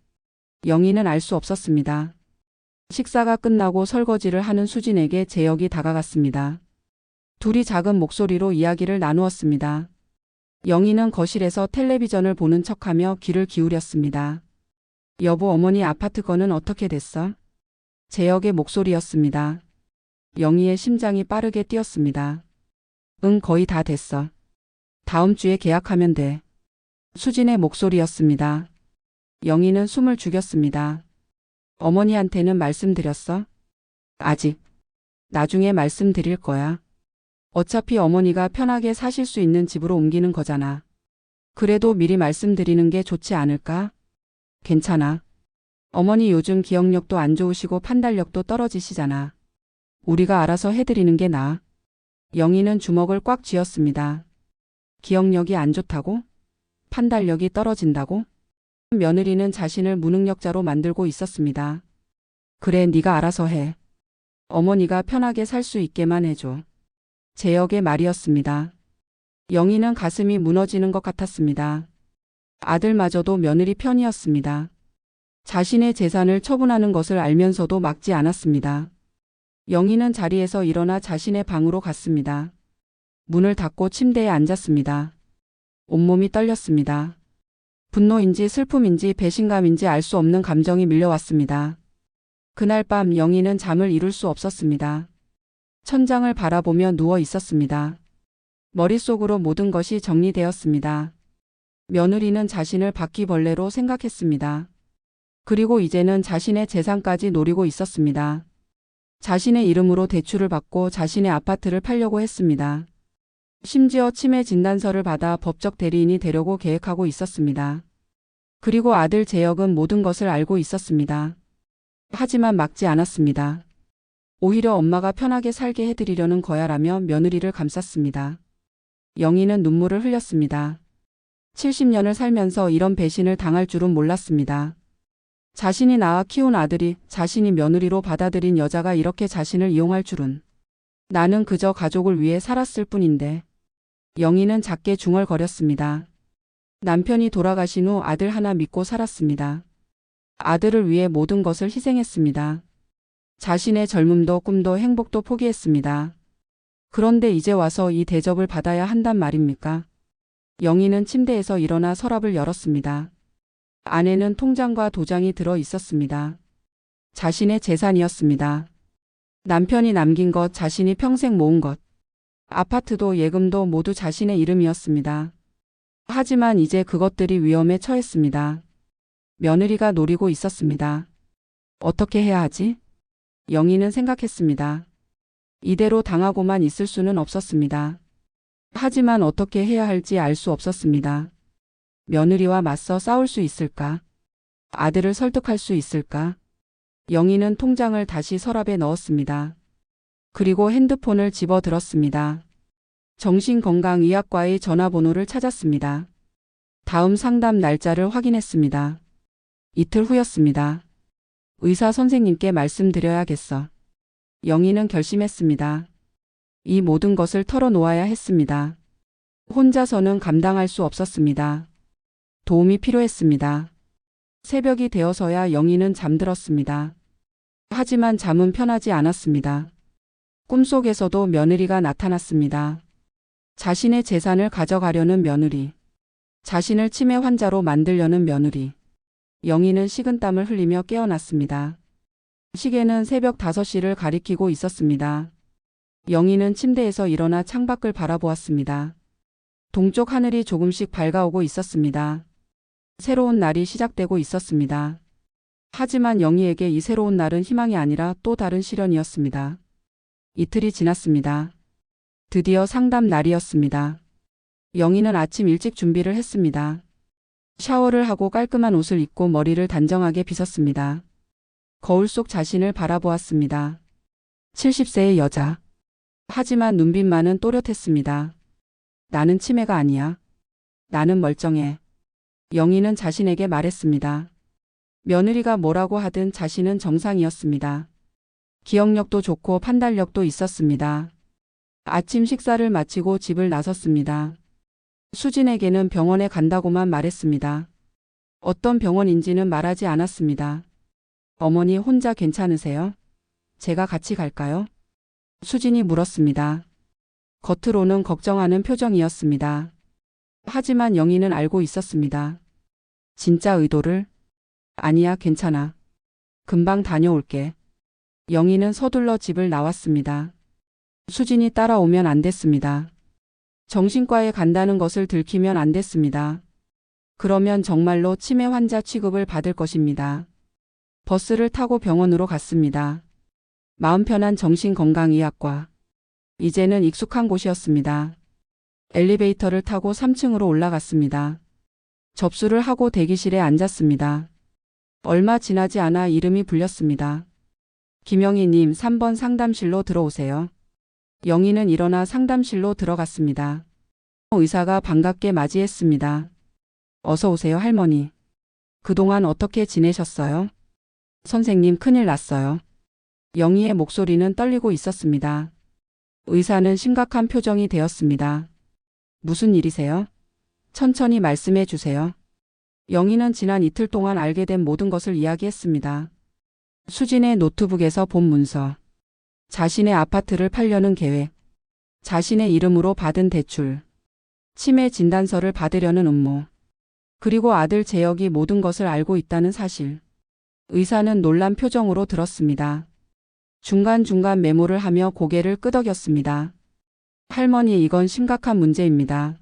영희는 알 수 없었습니다. 식사가 끝나고 설거지를 하는 수진에게 재혁이 다가갔습니다. 둘이 작은 목소리로 이야기를 나누었습니다. 영희는 거실에서 텔레비전을 보는 척하며 귀를 기울였습니다. 여보, 어머니 아파트 건은 어떻게 됐어? 재혁의 목소리였습니다. 영희의 심장이 빠르게 뛰었습니다. 응, 거의 다 됐어. 다음 주에 계약하면 돼. 수진의 목소리였습니다. 영희는 숨을 죽였습니다. 어머니한테는 말씀드렸어? 아직. 나중에 말씀드릴 거야. 어차피 어머니가 편하게 사실 수 있는 집으로 옮기는 거잖아. 그래도 미리 말씀드리는 게 좋지 않을까? 괜찮아. 어머니 요즘 기억력도 안 좋으시고 판단력도 떨어지시잖아. 우리가 알아서 해드리는 게 나아. 영희는 주먹을 꽉 쥐었습니다. 기억력이 안 좋다고? 판단력이 떨어진다고? 며느리는 자신을 무능력자로 만들고 있었습니다. 그래, 네가 알아서 해. 어머니가 편하게 살 수 있게만 해줘. 재혁의 말이었습니다. 영희는 가슴이 무너지는 것 같았습니다. 아들마저도 며느리 편이었습니다. 자신의 재산을 처분하는 것을 알면서도 막지 않았습니다. 영희는 자리에서 일어나 자신의 방으로 갔습니다. 문을 닫고 침대에 앉았습니다. 온몸이 떨렸습니다. 분노인지 슬픔인지 배신감인지 알 수 없는 감정이 밀려왔습니다. 그날 밤 영희는 잠을 이룰 수 없었습니다. 천장을 바라보며 누워 있었습니다. 머릿속으로 모든 것이 정리되었습니다. 며느리는 자신을 바퀴벌레로 생각했습니다. 그리고 이제는 자신의 재산까지 노리고 있었습니다. 자신의 이름으로 대출을 받고 자신의 아파트를 팔려고 했습니다. 심지어 치매 진단서를 받아 법적 대리인이 되려고 계획하고 있었습니다. 그리고 아들 재혁은 모든 것을 알고 있었습니다. 하지만 막지 않았습니다. 오히려 엄마가 편하게 살게 해드리려는 거야라며 며느리를 감쌌습니다. 영희는 눈물을 흘렸습니다. 70년을 살면서 이런 배신을 당할 줄은 몰랐습니다. 자신이 낳아 키운 아들이 자신이 며느리로 받아들인 여자가 이렇게 자신을 이용할 줄은. 나는 그저 가족을 위해 살았을 뿐인데. 영희는 작게 중얼거렸습니다. 남편이 돌아가신 후 아들 하나 믿고 살았습니다. 아들을 위해 모든 것을 희생했습니다. 자신의 젊음도 꿈도 행복도 포기했습니다. 그런데 이제 와서 이 대접을 받아야 한단 말입니까? 영희는 침대에서 일어나 서랍을 열었습니다. 안에는 통장과 도장이 들어 있었습니다. 자신의 재산이었습니다. 남편이 남긴 것, 자신이 평생 모은 것. 아파트도 예금도 모두 자신의 이름이었습니다. 하지만 이제 그것들이 위험에 처했습니다. 며느리가 노리고 있었습니다. 어떻게 해야 하지? 영희는 생각했습니다. 이대로 당하고만 있을 수는 없었습니다. 하지만 어떻게 해야 할지 알 수 없었습니다. 며느리와 맞서 싸울 수 있을까? 아들을 설득할 수 있을까? 영희는 통장을 다시 서랍에 넣었습니다. 그리고 핸드폰을 집어들었습니다. 정신건강의학과의 전화번호를 찾았습니다. 다음 상담 날짜를 확인했습니다. 이틀 후였습니다. 의사 선생님께 말씀드려야겠어. 영희는 결심했습니다. 이 모든 것을 털어놓아야 했습니다. 혼자서는 감당할 수 없었습니다. 도움이 필요했습니다. 새벽이 되어서야 영희는 잠들었습니다. 하지만 잠은 편하지 않았습니다. 꿈속에서도 며느리가 나타났습니다. 자신의 재산을 가져가려는 며느리. 자신을 치매 환자로 만들려는 며느리. 영희는 식은땀을 흘리며 깨어났습니다. 시계는 새벽 5시를 가리키고 있었습니다. 영희는 침대에서 일어나 창밖을 바라보았습니다. 동쪽 하늘이 조금씩 밝아오고 있었습니다. 새로운 날이 시작되고 있었습니다. 하지만 영희에게 이 새로운 날은 희망이 아니라 또 다른 시련이었습니다. 이틀이 지났습니다. 드디어 상담 날이었습니다. 영희는 아침 일찍 준비를 했습니다. 샤워를 하고 깔끔한 옷을 입고 머리를 단정하게 빗었습니다. 거울 속 자신을 바라보았습니다. 70세의 여자. 하지만 눈빛만은 또렷했습니다. 나는 치매가 아니야. 나는 멀쩡해. 영희는 자신에게 말했습니다. 며느리가 뭐라고 하든 자신은 정상이었습니다. 기억력도 좋고 판단력도 있었습니다. 아침 식사를 마치고 집을 나섰습니다. 수진에게는 병원에 간다고만 말했습니다. 어떤 병원인지는 말하지 않았습니다. 어머니 혼자 괜찮으세요? 제가 같이 갈까요? 수진이 물었습니다. 겉으로는 걱정하는 표정이었습니다. 하지만 영희는 알고 있었습니다. 진짜 의도를? 아니야, 괜찮아. 금방 다녀올게. 영희는 서둘러 집을 나왔습니다. 수진이 따라오면 안 됐습니다. 정신과에 간다는 것을 들키면 안 됐습니다. 그러면 정말로 치매 환자 취급을 받을 것입니다. 버스를 타고 병원으로 갔습니다. 마음 편한 정신건강의학과. 이제는 익숙한 곳이었습니다. 엘리베이터를 타고 3층으로 올라갔습니다. 접수를 하고 대기실에 앉았습니다. 얼마 지나지 않아 이름이 불렸습니다. 김영희님 3번 상담실로 들어오세요. 영희는 일어나 상담실로 들어갔습니다. 의사가 반갑게 맞이했습니다. 어서 오세요, 할머니. 그동안 어떻게 지내셨어요? 선생님, 큰일 났어요. 영희의 목소리는 떨리고 있었습니다. 의사는 심각한 표정이 되었습니다. 무슨 일이세요? 천천히 말씀해 주세요. 영희는 지난 이틀 동안 알게 된 모든 것을 이야기했습니다. 수진의 노트북에서 본 문서, 자신의 아파트를 팔려는 계획, 자신의 이름으로 받은 대출, 치매 진단서를 받으려는 음모, 그리고 아들 재혁이 모든 것을 알고 있다는 사실. 의사는 놀란 표정으로 들었습니다. 중간중간 메모를 하며 고개를 끄덕였습니다. 할머니, 이건 심각한 문제입니다.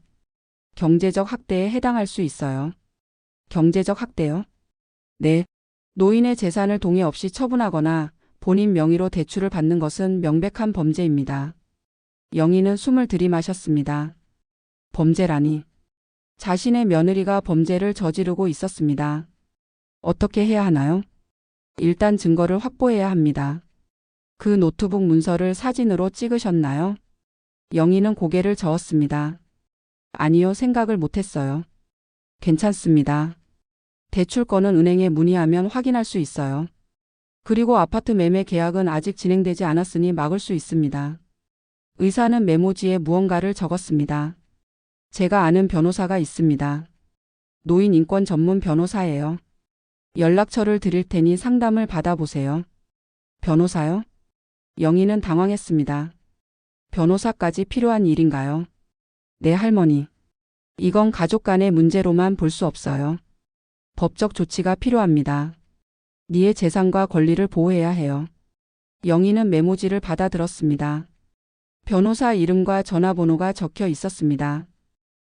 경제적 학대에 해당할 수 있어요. 경제적 학대요? 네. 노인의 재산을 동의 없이 처분하거나 본인 명의로 대출을 받는 것은 명백한 범죄입니다. 영희는 숨을 들이마셨습니다. 범죄라니. 자신의 며느리가 범죄를 저지르고 있었습니다. 어떻게 해야 하나요? 일단 증거를 확보해야 합니다. 그 노트북 문서를 사진으로 찍으셨나요? 영희는 고개를 저었습니다. 아니요, 생각을 못했어요. 괜찮습니다. 대출권은 은행에 문의하면 확인할 수 있어요. 그리고 아파트 매매 계약은 아직 진행되지 않았으니 막을 수 있습니다. 의사는 메모지에 무언가를 적었습니다. 제가 아는 변호사가 있습니다. 노인 인권 전문 변호사예요. 연락처를 드릴 테니 상담을 받아보세요. 변호사요? 영희는 당황했습니다. 변호사까지 필요한 일인가요? 네, 할머니. 이건 가족 간의 문제로만 볼 수 없어요. 법적 조치가 필요합니다. 니의 재산과 권리를 보호해야 해요. 영희는 메모지를 받아들었습니다. 변호사 이름과 전화번호가 적혀 있었습니다.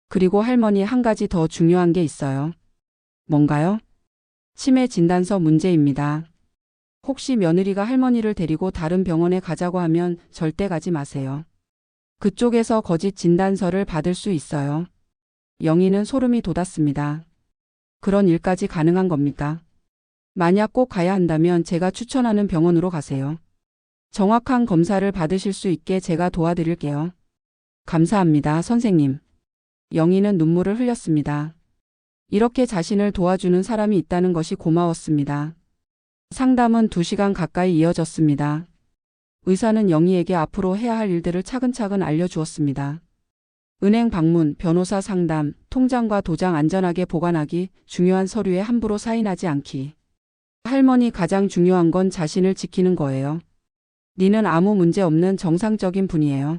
그리고 할머니, 한 가지 더 중요한 게 있어요. 뭔가요? 치매 진단서 문제입니다. 혹시 며느리가 할머니를 데리고 다른 병원에 가자고 하면 절대 가지 마세요. 그쪽에서 거짓 진단서를 받을 수 있어요. 영희는 소름이 돋았습니다. 그런 일까지 가능한 겁니까? 만약 꼭 가야 한다면 제가 추천하는 병원으로 가세요. 정확한 검사를 받으실 수 있게 제가 도와드릴게요. 감사합니다, 선생님. 영희는 눈물을 흘렸습니다. 이렇게 자신을 도와주는 사람이 있다는 것이 고마웠습니다. 상담은 2시간 가까이 이어졌습니다. 의사는 영희에게 앞으로 해야 할 일들을 차근차근 알려주었습니다. 은행 방문, 변호사 상담, 통장과 도장 안전하게 보관하기, 중요한 서류에 함부로 사인하지 않기. 할머니, 가장 중요한 건 자신을 지키는 거예요. 니는 아무 문제 없는 정상적인 분이에요.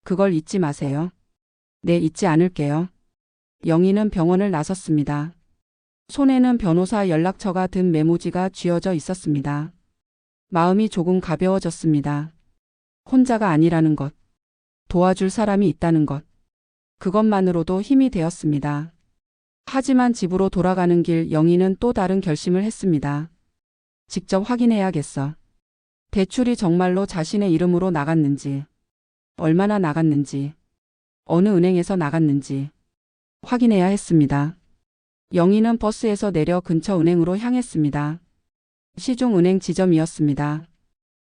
그걸 잊지 마세요. 네, 잊지 않을게요. 영희는 병원을 나섰습니다. 손에는 변호사 연락처가 든 메모지가 쥐어져 있었습니다. 마음이 조금 가벼워졌습니다. 혼자가 아니라는 것, 도와줄 사람이 있다는 것, 그것만으로도 힘이 되었습니다. 하지만 집으로 돌아가는 길 영희는 또 다른 결심을 했습니다. 직접 확인해야겠어. 대출이 정말로 자신의 이름으로 나갔는지, 얼마나 나갔는지, 어느 은행에서 나갔는지 확인해야 했습니다. 영희는 버스에서 내려 근처 은행으로 향했습니다. 시중은행 지점이었습니다.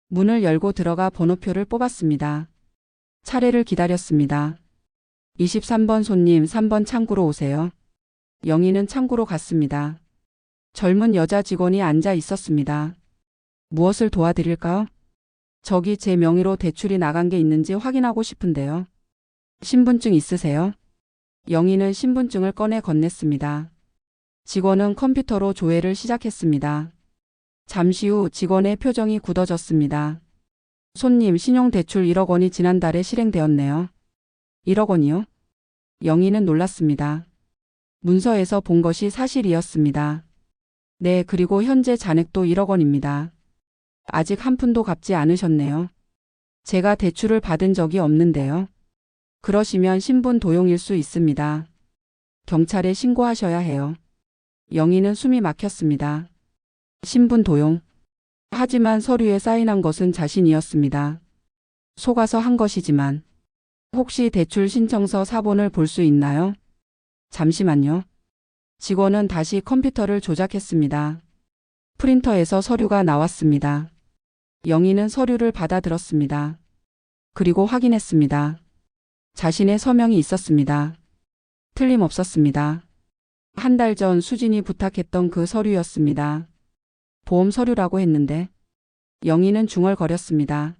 문을 열고 들어가 번호표를 뽑았습니다. 차례를 기다렸습니다. 23번 손님 3번 창구로 오세요. 영희는 창구로 갔습니다. 젊은 여자 직원이 앉아 있었습니다. 무엇을 도와드릴까요? 저기 제 명의로 대출이 나간 게 있는지 확인하고 싶은데요. 신분증 있으세요? 영희는 신분증을 꺼내 건넸습니다. 직원은 컴퓨터로 조회를 시작했습니다. 잠시 후 직원의 표정이 굳어졌습니다. 손님 신용대출 1억 원이 지난달에 실행되었네요. 1억 원이요? 영희는 놀랐습니다. 문서에서 본 것이 사실이었습니다. 네, 그리고 현재 잔액도 1억 원입니다. 아직 한 푼도 갚지 않으셨네요. 제가 대출을 받은 적이 없는데요. 그러시면 신분 도용일 수 있습니다. 경찰에 신고하셔야 해요. 영희는 숨이 막혔습니다. 신분 도용. 하지만 서류에 사인한 것은 자신이었습니다. 속아서 한 것이지만 혹시 대출 신청서 사본을 볼 수 있나요? 잠시만요. 직원은 다시 컴퓨터를 조작했습니다. 프린터에서 서류가 나왔습니다. 영희는 서류를 받아들었습니다. 그리고 확인했습니다. 자신의 서명이 있었습니다. 틀림없었습니다. 한 달 전 수진이 부탁했던 그 서류였습니다. 보험 서류라고 했는데 영희는 중얼거렸습니다.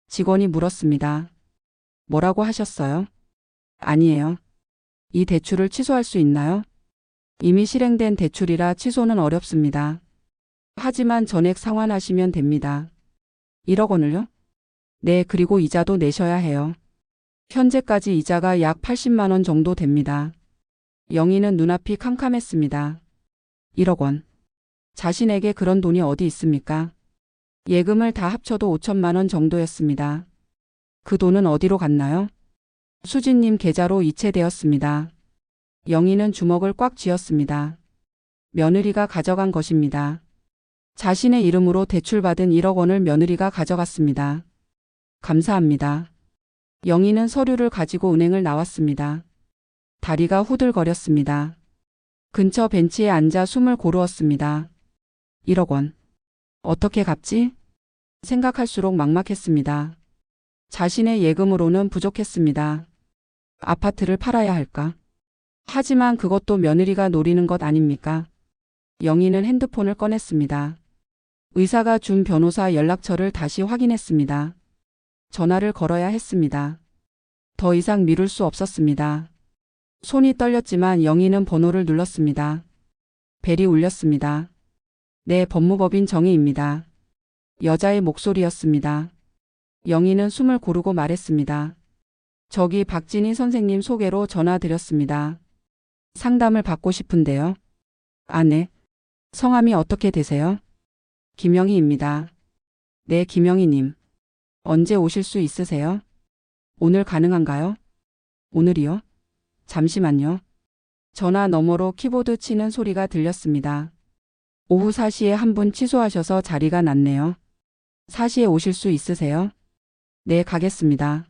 직원이 물었습니다. 뭐라고 하셨어요? 아니에요. 이 대출을 취소할 수 있나요? 이미 실행된 대출이라 취소는 어렵습니다. 하지만 전액 상환하시면 됩니다. 1억 원을요? 네, 그리고 이자도 내셔야 해요. 현재까지 이자가 약 80만 원 정도 됩니다. 영희는 눈앞이 캄캄했습니다. 1억 원. 자신에게 그런 돈이 어디 있습니까? 예금을 다 합쳐도 5천만 원 정도였습니다. 그 돈은 어디로 갔나요? 수진님 계좌로 이체되었습니다. 영희는 주먹을 꽉 쥐었습니다. 며느리가 가져간 것입니다. 자신의 이름으로 대출받은 1억 원을 며느리가 가져갔습니다. 감사합니다. 영희는 서류를 가지고 은행을 나왔습니다. 다리가 후들거렸습니다. 근처 벤치에 앉아 숨을 고르었습니다. 1억 원. 어떻게 갚지? 생각할수록 막막했습니다. 자신의 예금으로는 부족했습니다. 아파트를 팔아야 할까? 하지만 그것도 며느리가 노리는 것 아닙니까? 영희는 핸드폰을 꺼냈습니다. 의사가 준 변호사 연락처를 다시 확인했습니다. 전화를 걸어야 했습니다. 더 이상 미룰 수 없었습니다. 손이 떨렸지만 영희는 번호를 눌렀습니다. 벨이 울렸습니다. 네, 법무법인 정희입니다. 여자의 목소리였습니다. 영희는 숨을 고르고 말했습니다. 저기 박진희 선생님 소개로 전화드렸습니다. 상담을 받고 싶은데요. 아, 네. 성함이 어떻게 되세요? 김영희입니다. 네, 김영희님. 언제 오실 수 있으세요? 오늘 가능한가요? 오늘이요? 잠시만요. 전화 너머로 키보드 치는 소리가 들렸습니다. 오후 4시에 한 분 취소하셔서 자리가 났네요. 4시에 오실 수 있으세요? 네, 가겠습니다.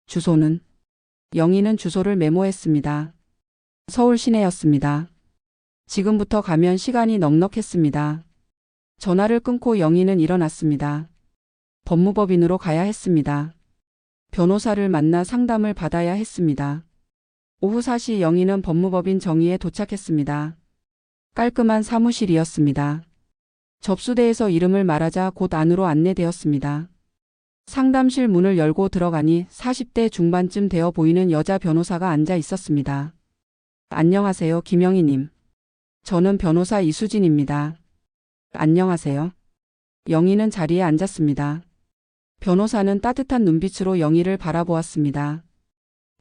주소는? 영희는 주소를 메모했습니다. 서울 시내였습니다. 지금부터 가면 시간이 넉넉했습니다. 전화를 끊고 영희는 일어났습니다. 법무법인으로 가야 했습니다. 변호사를 만나 상담을 받아야 했습니다. 오후 4시 영희는 법무법인 정의에 도착했습니다. 깔끔한 사무실이었습니다. 접수대에서 이름을 말하자 곧 안으로 안내되었습니다. 상담실 문을 열고 들어가니 40대 중반쯤 되어 보이는 여자 변호사가 앉아 있었습니다. 안녕하세요, 김영희님. 저는 변호사 이수진입니다. 안녕하세요. 영희는 자리에 앉았습니다. 변호사는 따뜻한 눈빛으로 영희를 바라보았습니다.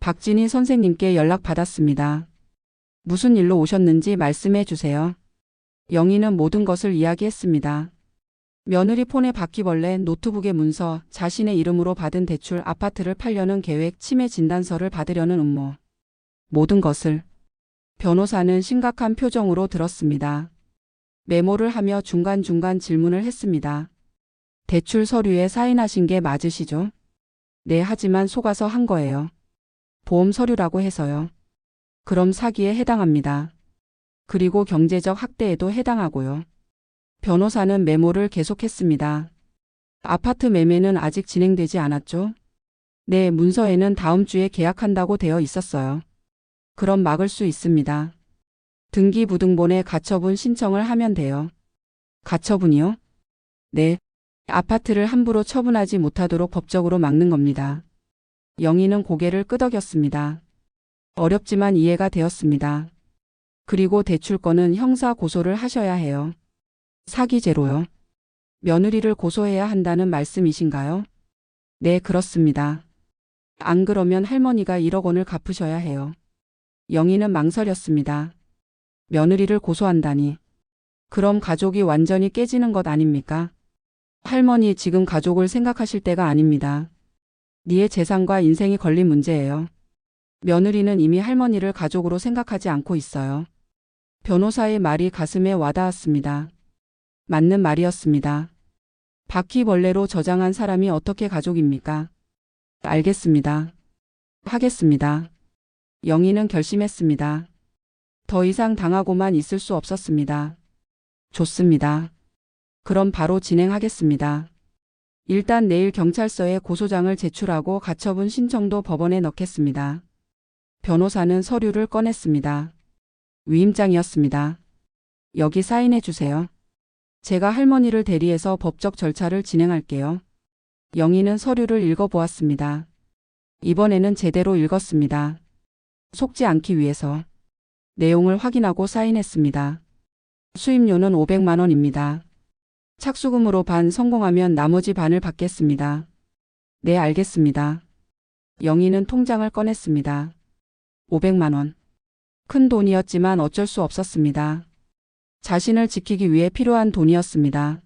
박진희 선생님께 연락받았습니다. 무슨 일로 오셨는지 말씀해 주세요. 영희는 모든 것을 이야기했습니다. 며느리 폰에 바퀴벌레, 노트북에 문서, 자신의 이름으로 받은 대출, 아파트를 팔려는 계획, 치매 진단서를 받으려는 음모. 모든 것을 변호사는 심각한 표정으로 들었습니다. 메모를 하며 중간중간 질문을 했습니다. 대출 서류에 사인하신 게 맞으시죠? 네, 하지만 속아서 한 거예요. 보험 서류라고 해서요. 그럼 사기에 해당합니다. 그리고 경제적 학대에도 해당하고요. 변호사는 메모를 계속했습니다. 아파트 매매는 아직 진행되지 않았죠? 네, 문서에는 다음 주에 계약한다고 되어 있었어요. 그럼 막을 수 있습니다. 등기부등본에 가처분 신청을 하면 돼요. 가처분이요? 네. 아파트를 함부로 처분하지 못하도록 법적으로 막는 겁니다. 영희는 고개를 끄덕였습니다. 어렵지만 이해가 되었습니다. 그리고 대출권은 형사 고소를 하셔야 해요. 사기죄로요. 며느리를 고소해야 한다는 말씀이신가요? 네, 그렇습니다. 안 그러면 할머니가 1억 원을 갚으셔야 해요. 영희는 망설였습니다. 며느리를 고소한다니. 그럼 가족이 완전히 깨지는 것 아닙니까? 할머니, 지금 가족을 생각하실 때가 아닙니다. 니의 재산과 인생이 걸린 문제예요. 며느리는 이미 할머니를 가족으로 생각하지 않고 있어요. 변호사의 말이 가슴에 와닿았습니다. 맞는 말이었습니다. 바퀴벌레로 저장한 사람이 어떻게 가족입니까? 알겠습니다. 하겠습니다. 영희는 결심했습니다. 더 이상 당하고만 있을 수 없었습니다. 좋습니다. 그럼 바로 진행하겠습니다. 일단 내일 경찰서에 고소장을 제출하고 가처분 신청도 법원에 넣겠습니다. 변호사는 서류를 꺼냈습니다. 위임장이었습니다. 여기 사인해 주세요. 제가 할머니를 대리해서 법적 절차를 진행할게요. 영희는 서류를 읽어보았습니다. 이번에는 제대로 읽었습니다. 속지 않기 위해서. 내용을 확인하고 사인했습니다. 수임료는 500만 원입니다. 착수금으로 반, 성공하면 나머지 반을 받겠습니다. 네, 알겠습니다. 영희는 통장을 꺼냈습니다. 500만 원. 큰 돈이었지만 어쩔 수 없었습니다. 자신을 지키기 위해 필요한 돈이었습니다.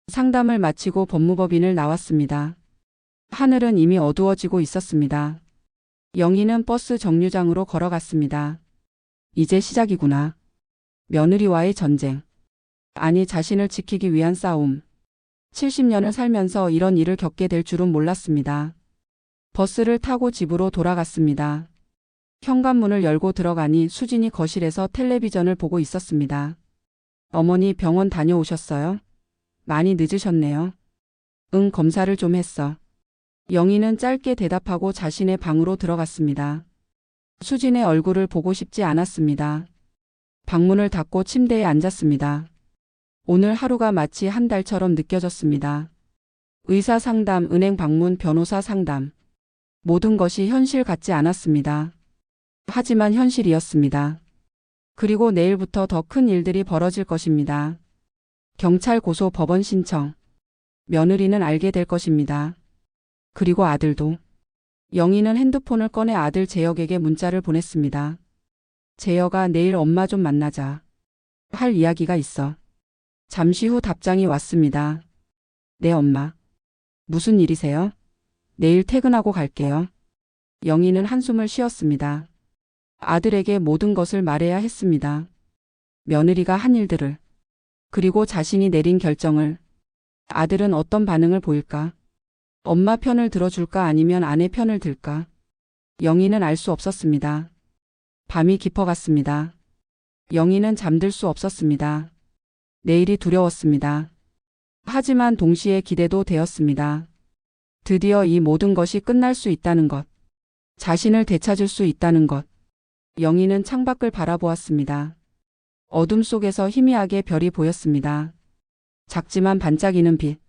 상담을 마치고 법무법인을 나왔습니다. 하늘은 이미 어두워지고 있었습니다. 영희는 버스 정류장으로 걸어갔습니다. 이제 시작이구나. 며느리와의 전쟁. 아니, 자신을 지키기 위한 싸움. 70년을 살면서 이런 일을 겪게 될 줄은 몰랐습니다. 버스를 타고 집으로 돌아갔습니다. 현관문을 열고 들어가니 수진이 거실에서 텔레비전을 보고 있었습니다. 어머니, 병원 다녀오셨어요? 많이 늦으셨네요. 응, 검사를 좀 했어. 영희는 짧게 대답하고 자신의 방으로 들어갔습니다. 수진의 얼굴을 보고 싶지 않았습니다. 방문을 닫고 침대에 앉았습니다. 오늘 하루가 마치 한 달처럼 느껴졌습니다. 의사 상담, 은행 방문, 변호사 상담. 모든 것이 현실 같지 않았습니다. 하지만 현실이었습니다. 그리고 내일부터 더 큰 일들이 벌어질 것입니다. 경찰 고소, 법원 신청. 며느리는 알게 될 것입니다. 그리고 아들도. 영희는 핸드폰을 꺼내 아들 재혁에게 문자를 보냈습니다. 재혁아, 내일 엄마 좀 만나자. 할 이야기가 있어. 잠시 후 답장이 왔습니다. 네, 엄마. 무슨 일이세요? 내일 퇴근하고 갈게요. 영희는 한숨을 쉬었습니다. 아들에게 모든 것을 말해야 했습니다. 며느리가 한 일들을. 그리고 자신이 내린 결정을. 아들은 어떤 반응을 보일까? 엄마 편을 들어줄까 아니면 아내 편을 들까? 영희는 알 수 없었습니다. 밤이 깊어갔습니다. 영희는 잠들 수 없었습니다. 내일이 두려웠습니다. 하지만 동시에 기대도 되었습니다. 드디어 이 모든 것이 끝날 수 있다는 것. 자신을 되찾을 수 있다는 것. 영희는 창밖을 바라보았습니다. 어둠 속에서 희미하게 별이 보였습니다. 작지만 반짝이는 빛.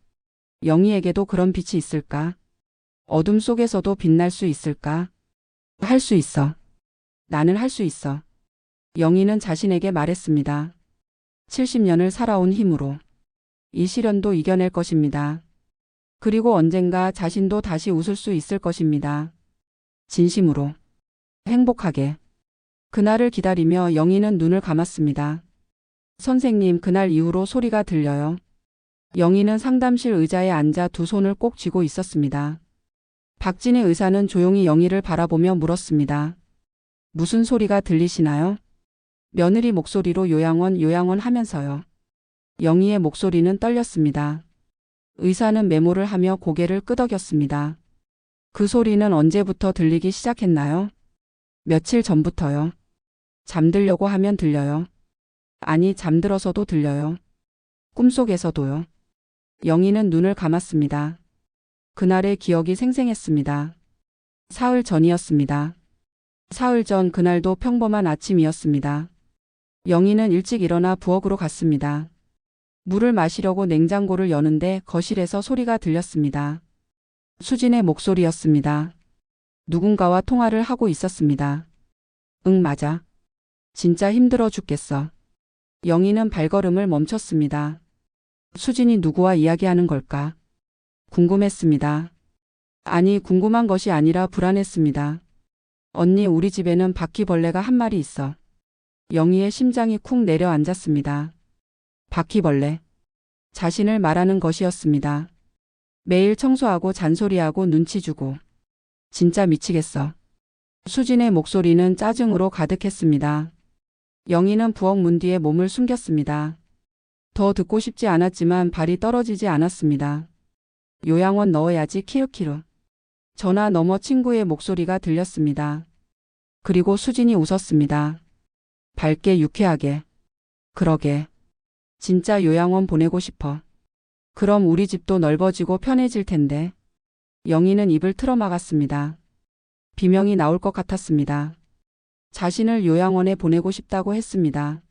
영희에게도 그런 빛이 있을까? 어둠 속에서도 빛날 수 있을까? 할 수 있어. 나는 할 수 있어. 영희는 자신에게 말했습니다. 70년을 살아온 힘으로. 이 시련도 이겨낼 것입니다. 그리고 언젠가 자신도 다시 웃을 수 있을 것입니다. 진심으로. 행복하게. 그날을 기다리며 영희는 눈을 감았습니다. 선생님, 그날 이후로 소리가 들려요. 영희는 상담실 의자에 앉아 두 손을 꼭 쥐고 있었습니다. 박진희 의사는 조용히 영희를 바라보며 물었습니다. 무슨 소리가 들리시나요? 며느리 목소리로 요양원 하면서요. 영희의 목소리는 떨렸습니다. 의사는 메모를 하며 고개를 끄덕였습니다. 그 소리는 언제부터 들리기 시작했나요? 며칠 전부터요. 잠들려고 하면 들려요. 아니, 잠들어서도 들려요. 꿈속에서도요. 영희는 눈을 감았습니다. 그날의 기억이 생생했습니다. 사흘 전이었습니다. 사흘 전 그날도 평범한 아침이었습니다. 영희는 일찍 일어나 부엌으로 갔습니다. 물을 마시려고 냉장고를 여는데 거실에서 소리가 들렸습니다. 수진의 목소리였습니다. 누군가와 통화를 하고 있었습니다. 응, 맞아. 진짜 힘들어 죽겠어. 영희는 발걸음을 멈췄습니다. 수진이 누구와 이야기하는 걸까? 궁금했습니다. 아니, 궁금한 것이 아니라 불안했습니다. 언니, 우리 집에는 바퀴벌레가 한 마리 있어. 영희의 심장이 쿵 내려앉았습니다. 바퀴벌레. 자신을 말하는 것이었습니다. 매일 청소하고 잔소리하고 눈치 주고. 진짜 미치겠어. 수진의 목소리는 짜증으로 가득했습니다. 영희는 부엌 문 뒤에 몸을 숨겼습니다. 더 듣고 싶지 않았지만 발이 떨어지지 않았습니다. 요양원 넣어야지, 키르키르. 전화 너머 친구의 목소리가 들렸습니다. 그리고 수진이 웃었습니다. 밝게 유쾌하게. 그러게. 진짜 요양원 보내고 싶어. 그럼 우리 집도 넓어지고 편해질 텐데. 영희는 입을 틀어막았습니다. 비명이 나올 것 같았습니다. 자신을 요양원에 보내고 싶다고 했습니다.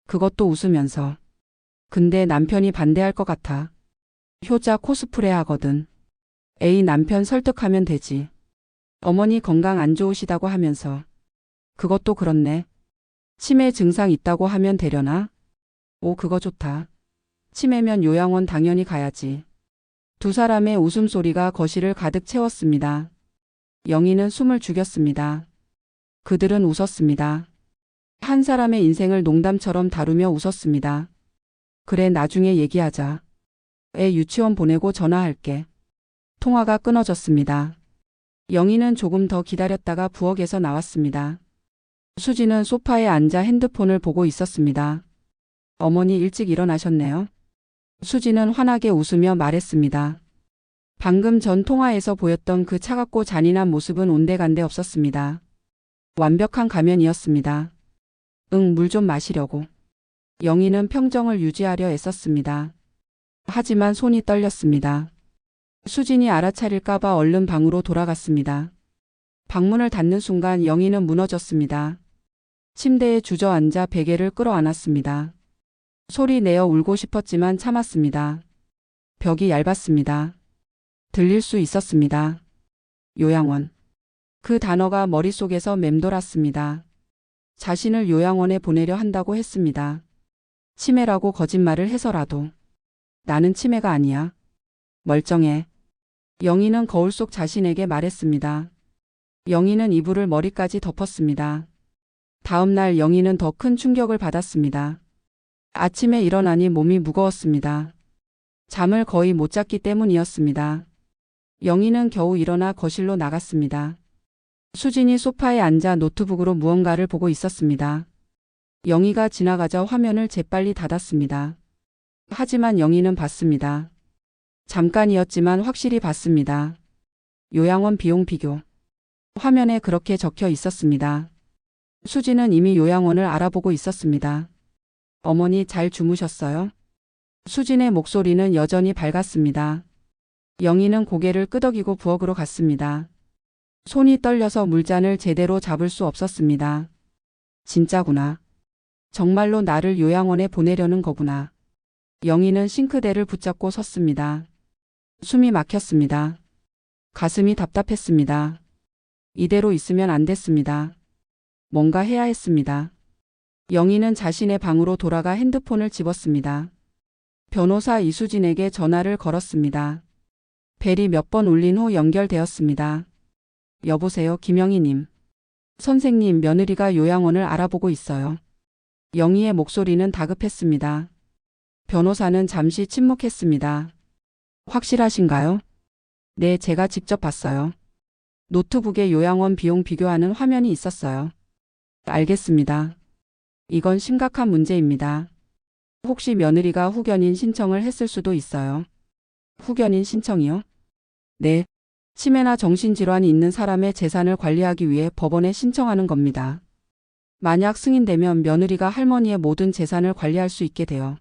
그것도 웃으면서. 근데 남편이 반대할 것 같아. 효자 코스프레 하거든. 에이, 남편 설득하면 되지. 어머니 건강 안 좋으시다고 하면서. 그것도 그렇네. 치매 증상 있다고 하면 되려나? 오, 그거 좋다. 치매면 요양원 당연히 가야지. 두 사람의 웃음소리가 거실을 가득 채웠습니다. 영희는 숨을 죽였습니다. 그들은 웃었습니다. 한 사람의 인생을 농담처럼 다루며 웃었습니다. 그래, 나중에 얘기하자. 애 유치원 보내고 전화할게. 통화가 끊어졌습니다. 영희는 조금 더 기다렸다가 부엌에서 나왔습니다. 수지는 소파에 앉아 핸드폰을 보고 있었습니다. 어머니 일찍 일어나셨네요. 수지는 환하게 웃으며 말했습니다. 방금 전 통화에서 보였던 그 차갑고 잔인한 모습은 온데간데 없었습니다. 완벽한 가면이었습니다. 응, 물 좀 마시려고. 영희는 평정을 유지하려 애썼습니다. 하지만 손이 떨렸습니다. 수진이 알아차릴까봐 얼른 방으로 돌아갔습니다. 방문을 닫는 순간 영희는 무너졌습니다. 침대에 주저앉아 베개를 끌어안았습니다. 소리 내어 울고 싶었지만 참았습니다. 벽이 얇았습니다. 들릴 수 있었습니다. 요양원. 그 단어가 머릿속에서 맴돌았습니다. 자신을 요양원에 보내려 한다고 했습니다. 치매라고 거짓말을 해서라도. 나는 치매가 아니야. 멀쩡해. 영희는 거울 속 자신에게 말했습니다. 영희는 이불을 머리까지 덮었습니다. 다음 날 영희는 더 큰 충격을 받았습니다. 아침에 일어나니 몸이 무거웠습니다. 잠을 거의 못 잤기 때문이었습니다. 영희는 겨우 일어나 거실로 나갔습니다. 수진이 소파에 앉아 노트북으로 무언가를 보고 있었습니다. 영희가 지나가자 화면을 재빨리 닫았습니다. 하지만 영희는 봤습니다. 잠깐이었지만 확실히 봤습니다. 요양원 비용 비교. 화면에 그렇게 적혀 있었습니다. 수지는 이미 요양원을 알아보고 있었습니다. 어머니 잘 주무셨어요? 수진의 목소리는 여전히 밝았습니다. 영희는 고개를 끄덕이고 부엌으로 갔습니다. 손이 떨려서 물잔을 제대로 잡을 수 없었습니다. 진짜구나. 정말로 나를 요양원에 보내려는 거구나. 영희는 싱크대를 붙잡고 섰습니다. 숨이 막혔습니다. 가슴이 답답했습니다. 이대로 있으면 안 됐습니다. 뭔가 해야 했습니다. 영희는 자신의 방으로 돌아가 핸드폰을 집었습니다. 변호사 이수진에게 전화를 걸었습니다. 벨이 몇 번 울린 후 연결되었습니다. 여보세요, 김영희님. 선생님, 며느리가 요양원을 알아보고 있어요. 영희의 목소리는 다급했습니다. 변호사는 잠시 침묵했습니다. 확실하신가요? 네, 제가 직접 봤어요. 노트북에 요양원 비용 비교하는 화면이 있었어요. 알겠습니다. 이건 심각한 문제입니다. 혹시 며느리가 후견인 신청을 했을 수도 있어요. 후견인 신청이요? 네. 치매나 정신질환이 있는 사람의 재산을 관리하기 위해 법원에 신청하는 겁니다. 만약 승인되면 며느리가 할머니의 모든 재산을 관리할 수 있게 돼요.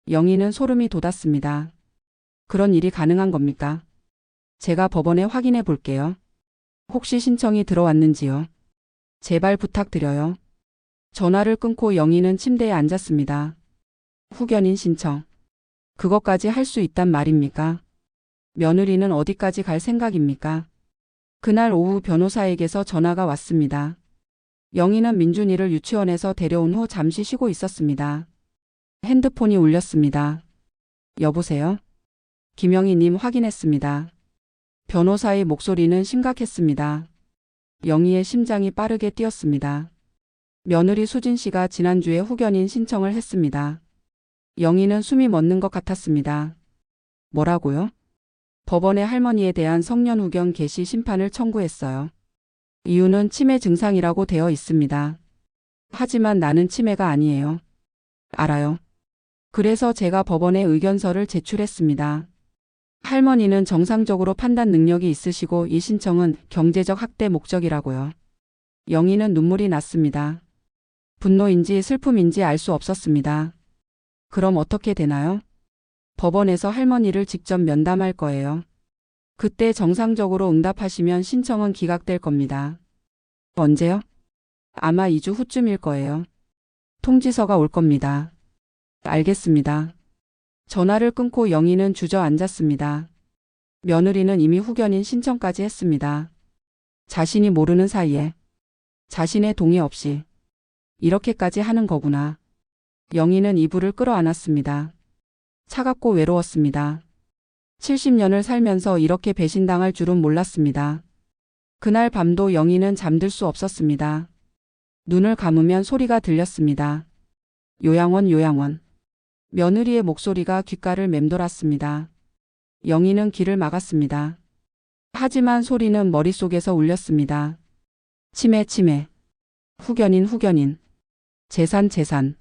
영희는 소름이 돋았습니다. 그런 일이 가능한 겁니까? 제가 법원에 확인해 볼게요. 혹시 신청이 들어왔는지요? 제발 부탁드려요. 전화를 끊고 영희는 침대에 앉았습니다. 후견인 신청. 그것까지 할 수 있단 말입니까? 며느리는 어디까지 갈 생각입니까? 그날 오후 변호사에게서 전화가 왔습니다. 영희는 민준이를 유치원에서 데려온 후 잠시 쉬고 있었습니다. 핸드폰이 울렸습니다. 여보세요? 김영희님, 확인했습니다. 변호사의 목소리는 심각했습니다. 영희의 심장이 빠르게 뛰었습니다. 며느리 수진 씨가 지난주에 후견인 신청을 했습니다. 영희는 숨이 멎는 것 같았습니다. 뭐라고요? 법원에 할머니에 대한 성년 후견 개시 심판을 청구했어요. 이유는 치매 증상이라고 되어 있습니다. 하지만 나는 치매가 아니에요. 알아요. 그래서 제가 법원에 의견서를 제출했습니다. 할머니는 정상적으로 판단 능력이 있으시고 이 신청은 경제적 학대 목적이라고요. 영희는 눈물이 났습니다. 분노인지 슬픔인지 알 수 없었습니다. 그럼 어떻게 되나요? 법원에서 할머니를 직접 면담할 거예요. 그때 정상적으로 응답하시면 신청은 기각될 겁니다. 언제요? 아마 2주 후쯤일 거예요. 통지서가 올 겁니다. 알겠습니다. 전화를 끊고 영희는 주저앉았습니다. 며느리는 이미 후견인 신청까지 했습니다. 자신이 모르는 사이에, 자신의 동의 없이 이렇게까지 하는 거구나. 영희는 이불을 끌어안았습니다. 차갑고 외로웠습니다. 70년을 살면서 이렇게 배신당할 줄은 몰랐습니다. 그날 밤도 영희는 잠들 수 없었습니다. 눈을 감으면 소리가 들렸습니다. 요양원, 요양원. 며느리의 목소리가 귓가를 맴돌았습니다. 영희는 귀를 막았습니다. 하지만 소리는 머릿속에서 울렸습니다. 치매, 치매. 후견인, 후견인. 재산, 재산.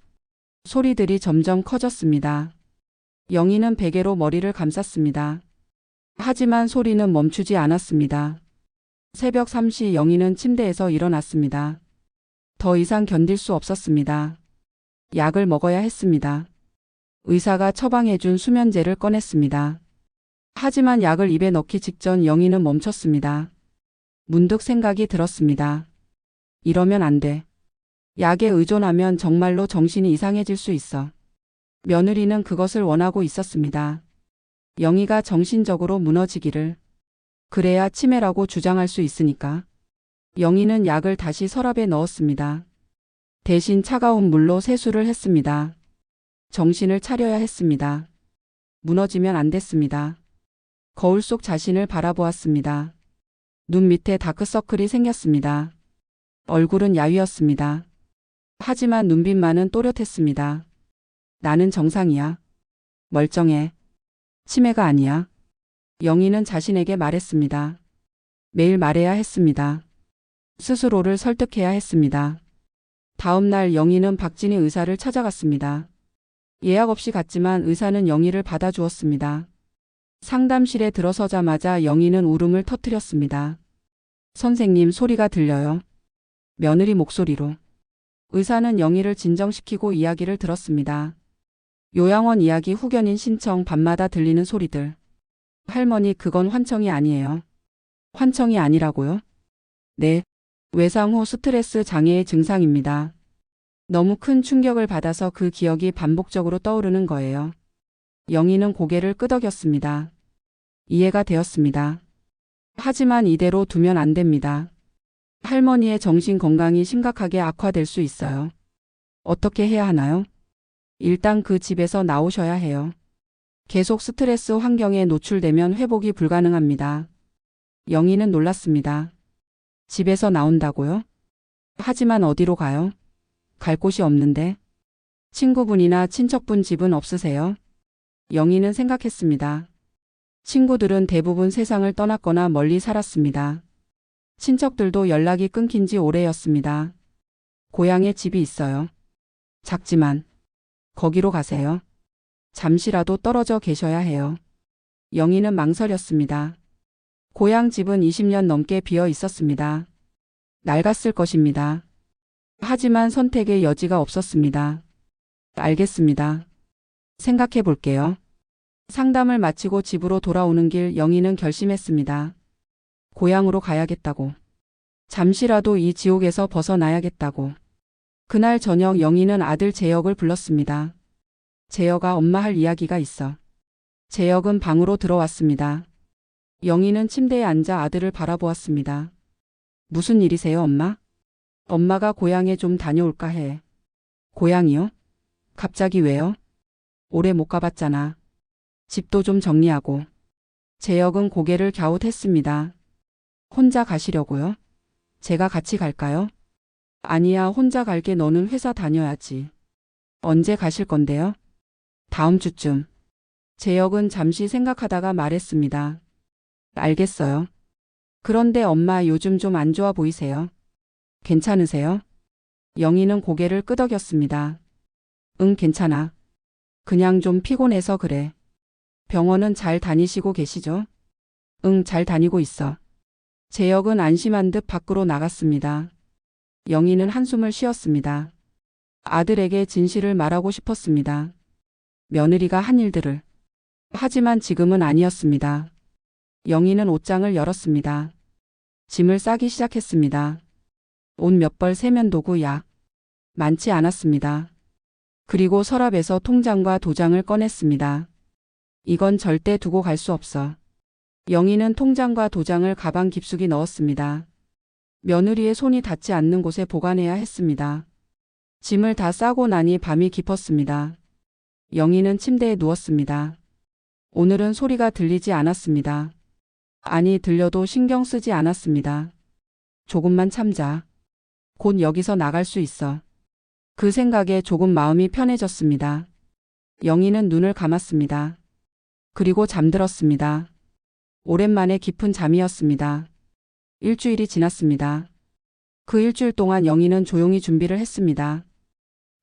소리들이 점점 커졌습니다. 영희는 베개로 머리를 감쌌습니다. 하지만 소리는 멈추지 않았습니다. 새벽 3시 영희는 침대에서 일어났습니다. 더 이상 견딜 수 없었습니다. 약을 먹어야 했습니다. 의사가 처방해준 수면제를 꺼냈습니다. 하지만 약을 입에 넣기 직전 영희는 멈췄습니다. 문득 생각이 들었습니다. 이러면 안 돼. 약에 의존하면 정말로 정신이 이상해질 수 있어. 며느리는 그것을 원하고 있었습니다. 영희가 정신적으로 무너지기를. 그래야 치매라고 주장할 수 있으니까. 영희는 약을 다시 서랍에 넣었습니다. 대신 차가운 물로 세수를 했습니다. 정신을 차려야 했습니다. 무너지면 안 됐습니다. 거울 속 자신을 바라보았습니다. 눈 밑에 다크서클이 생겼습니다. 얼굴은 야위었습니다. 하지만 눈빛만은 또렷했습니다. 나는 정상이야. 멀쩡해. 치매가 아니야. 영희는 자신에게 말했습니다. 매일 말해야 했습니다. 스스로를 설득해야 했습니다. 다음 날 영희는 박진희 의사를 찾아갔습니다. 예약 없이 갔지만 의사는 영희를 받아주었습니다. 상담실에 들어서자마자 영희는 울음을 터뜨렸습니다. 선생님, 소리가 들려요. 며느리 목소리로. 의사는 영희를 진정시키고 이야기를 들었습니다. 요양원 이야기, 후견인 신청, 밤마다 들리는 소리들. 할머니, 그건 환청이 아니에요. 환청이 아니라고요? 네. 외상 후 스트레스 장애의 증상입니다. 너무 큰 충격을 받아서 그 기억이 반복적으로 떠오르는 거예요. 영희는 고개를 끄덕였습니다. 이해가 되었습니다. 하지만 이대로 두면 안 됩니다. 할머니의 정신 건강이 심각하게 악화될 수 있어요. 어떻게 해야 하나요? 일단 그 집에서 나오셔야 해요. 계속 스트레스 환경에 노출되면 회복이 불가능합니다. 영희는 놀랐습니다. 집에서 나온다고요? 하지만 어디로 가요? 갈 곳이 없는데. 친구분이나 친척분 집은 없으세요? 영희는 생각했습니다. 친구들은 대부분 세상을 떠났거나 멀리 살았습니다. 친척들도 연락이 끊긴 지 오래였습니다. 고향에 집이 있어요. 작지만 거기로 가세요. 잠시라도 떨어져 계셔야 해요. 영희는 망설였습니다. 고향 집은 20년 넘게 비어 있었습니다. 낡았을 것입니다. 하지만 선택의 여지가 없었습니다. 알겠습니다. 생각해 볼게요. 상담을 마치고 집으로 돌아오는 길 영희는 결심했습니다. 고향으로 가야겠다고. 잠시라도 이 지옥에서 벗어나야겠다고. 그날 저녁 영희는 아들 재혁을 불렀습니다. 재혁아, 엄마 할 이야기가 있어. 재혁은 방으로 들어왔습니다. 영희는 침대에 앉아 아들을 바라보았습니다. 무슨 일이세요, 엄마? 엄마가 고향에 좀 다녀올까 해. 고향이요? 갑자기 왜요? 오래 못 가봤잖아. 집도 좀 정리하고. 재혁은 고개를 갸웃했습니다. 혼자 가시려고요? 제가 같이 갈까요? 아니야, 혼자 갈게. 너는 회사 다녀야지. 언제 가실 건데요? 다음 주쯤. 재혁은 잠시 생각하다가 말했습니다. 알겠어요. 그런데 엄마 요즘 좀 안 좋아 보이세요? 괜찮으세요? 영희는 고개를 끄덕였습니다. 응, 괜찮아. 그냥 좀 피곤해서 그래. 병원은 잘 다니시고 계시죠? 응, 잘 다니고 있어. 재혁은 안심한 듯 밖으로 나갔습니다. 영희는 한숨을 쉬었습니다. 아들에게 진실을 말하고 싶었습니다. 며느리가 한 일들을. 하지만 지금은 아니었습니다. 영희는 옷장을 열었습니다. 짐을 싸기 시작했습니다. 옷 몇 벌, 세면도구, 약. 많지 않았습니다. 그리고 서랍에서 통장과 도장을 꺼냈습니다. 이건 절대 두고 갈 수 없어. 영희는 통장과 도장을 가방 깊숙이 넣었습니다. 며느리의 손이 닿지 않는 곳에 보관해야 했습니다. 짐을 다 싸고 나니 밤이 깊었습니다. 영희는 침대에 누웠습니다. 오늘은 소리가 들리지 않았습니다. 아니, 들려도 신경 쓰지 않았습니다. 조금만 참자. 곧 여기서 나갈 수 있어. 그 생각에 조금 마음이 편해졌습니다. 영희는 눈을 감았습니다. 그리고 잠들었습니다. 오랜만에 깊은 잠이었습니다. 일주일이 지났습니다. 그 일주일 동안 영희는 조용히 준비를 했습니다.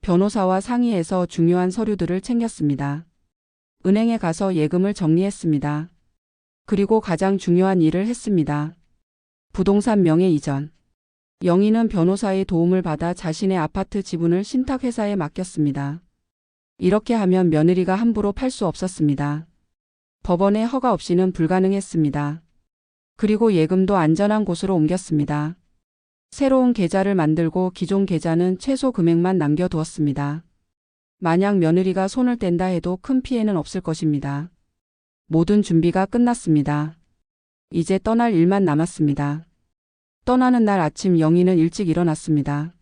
변호사와 상의해서 중요한 서류들을 챙겼습니다. 은행에 가서 예금을 정리했습니다. 그리고 가장 중요한 일을 했습니다. 부동산 명의 이전. 영희는 변호사의 도움을 받아 자신의 아파트 지분을 신탁회사에 맡겼습니다. 이렇게 하면 며느리가 함부로 팔 수 없었습니다. 법원의 허가 없이는 불가능했습니다. 그리고 예금도 안전한 곳으로 옮겼습니다. 새로운 계좌를 만들고 기존 계좌는 최소 금액만 남겨두었습니다. 만약 며느리가 손을 뗀다 해도 큰 피해는 없을 것입니다. 모든 준비가 끝났습니다. 이제 떠날 일만 남았습니다. 떠나는 날 아침 영희는 일찍 일어났습니다.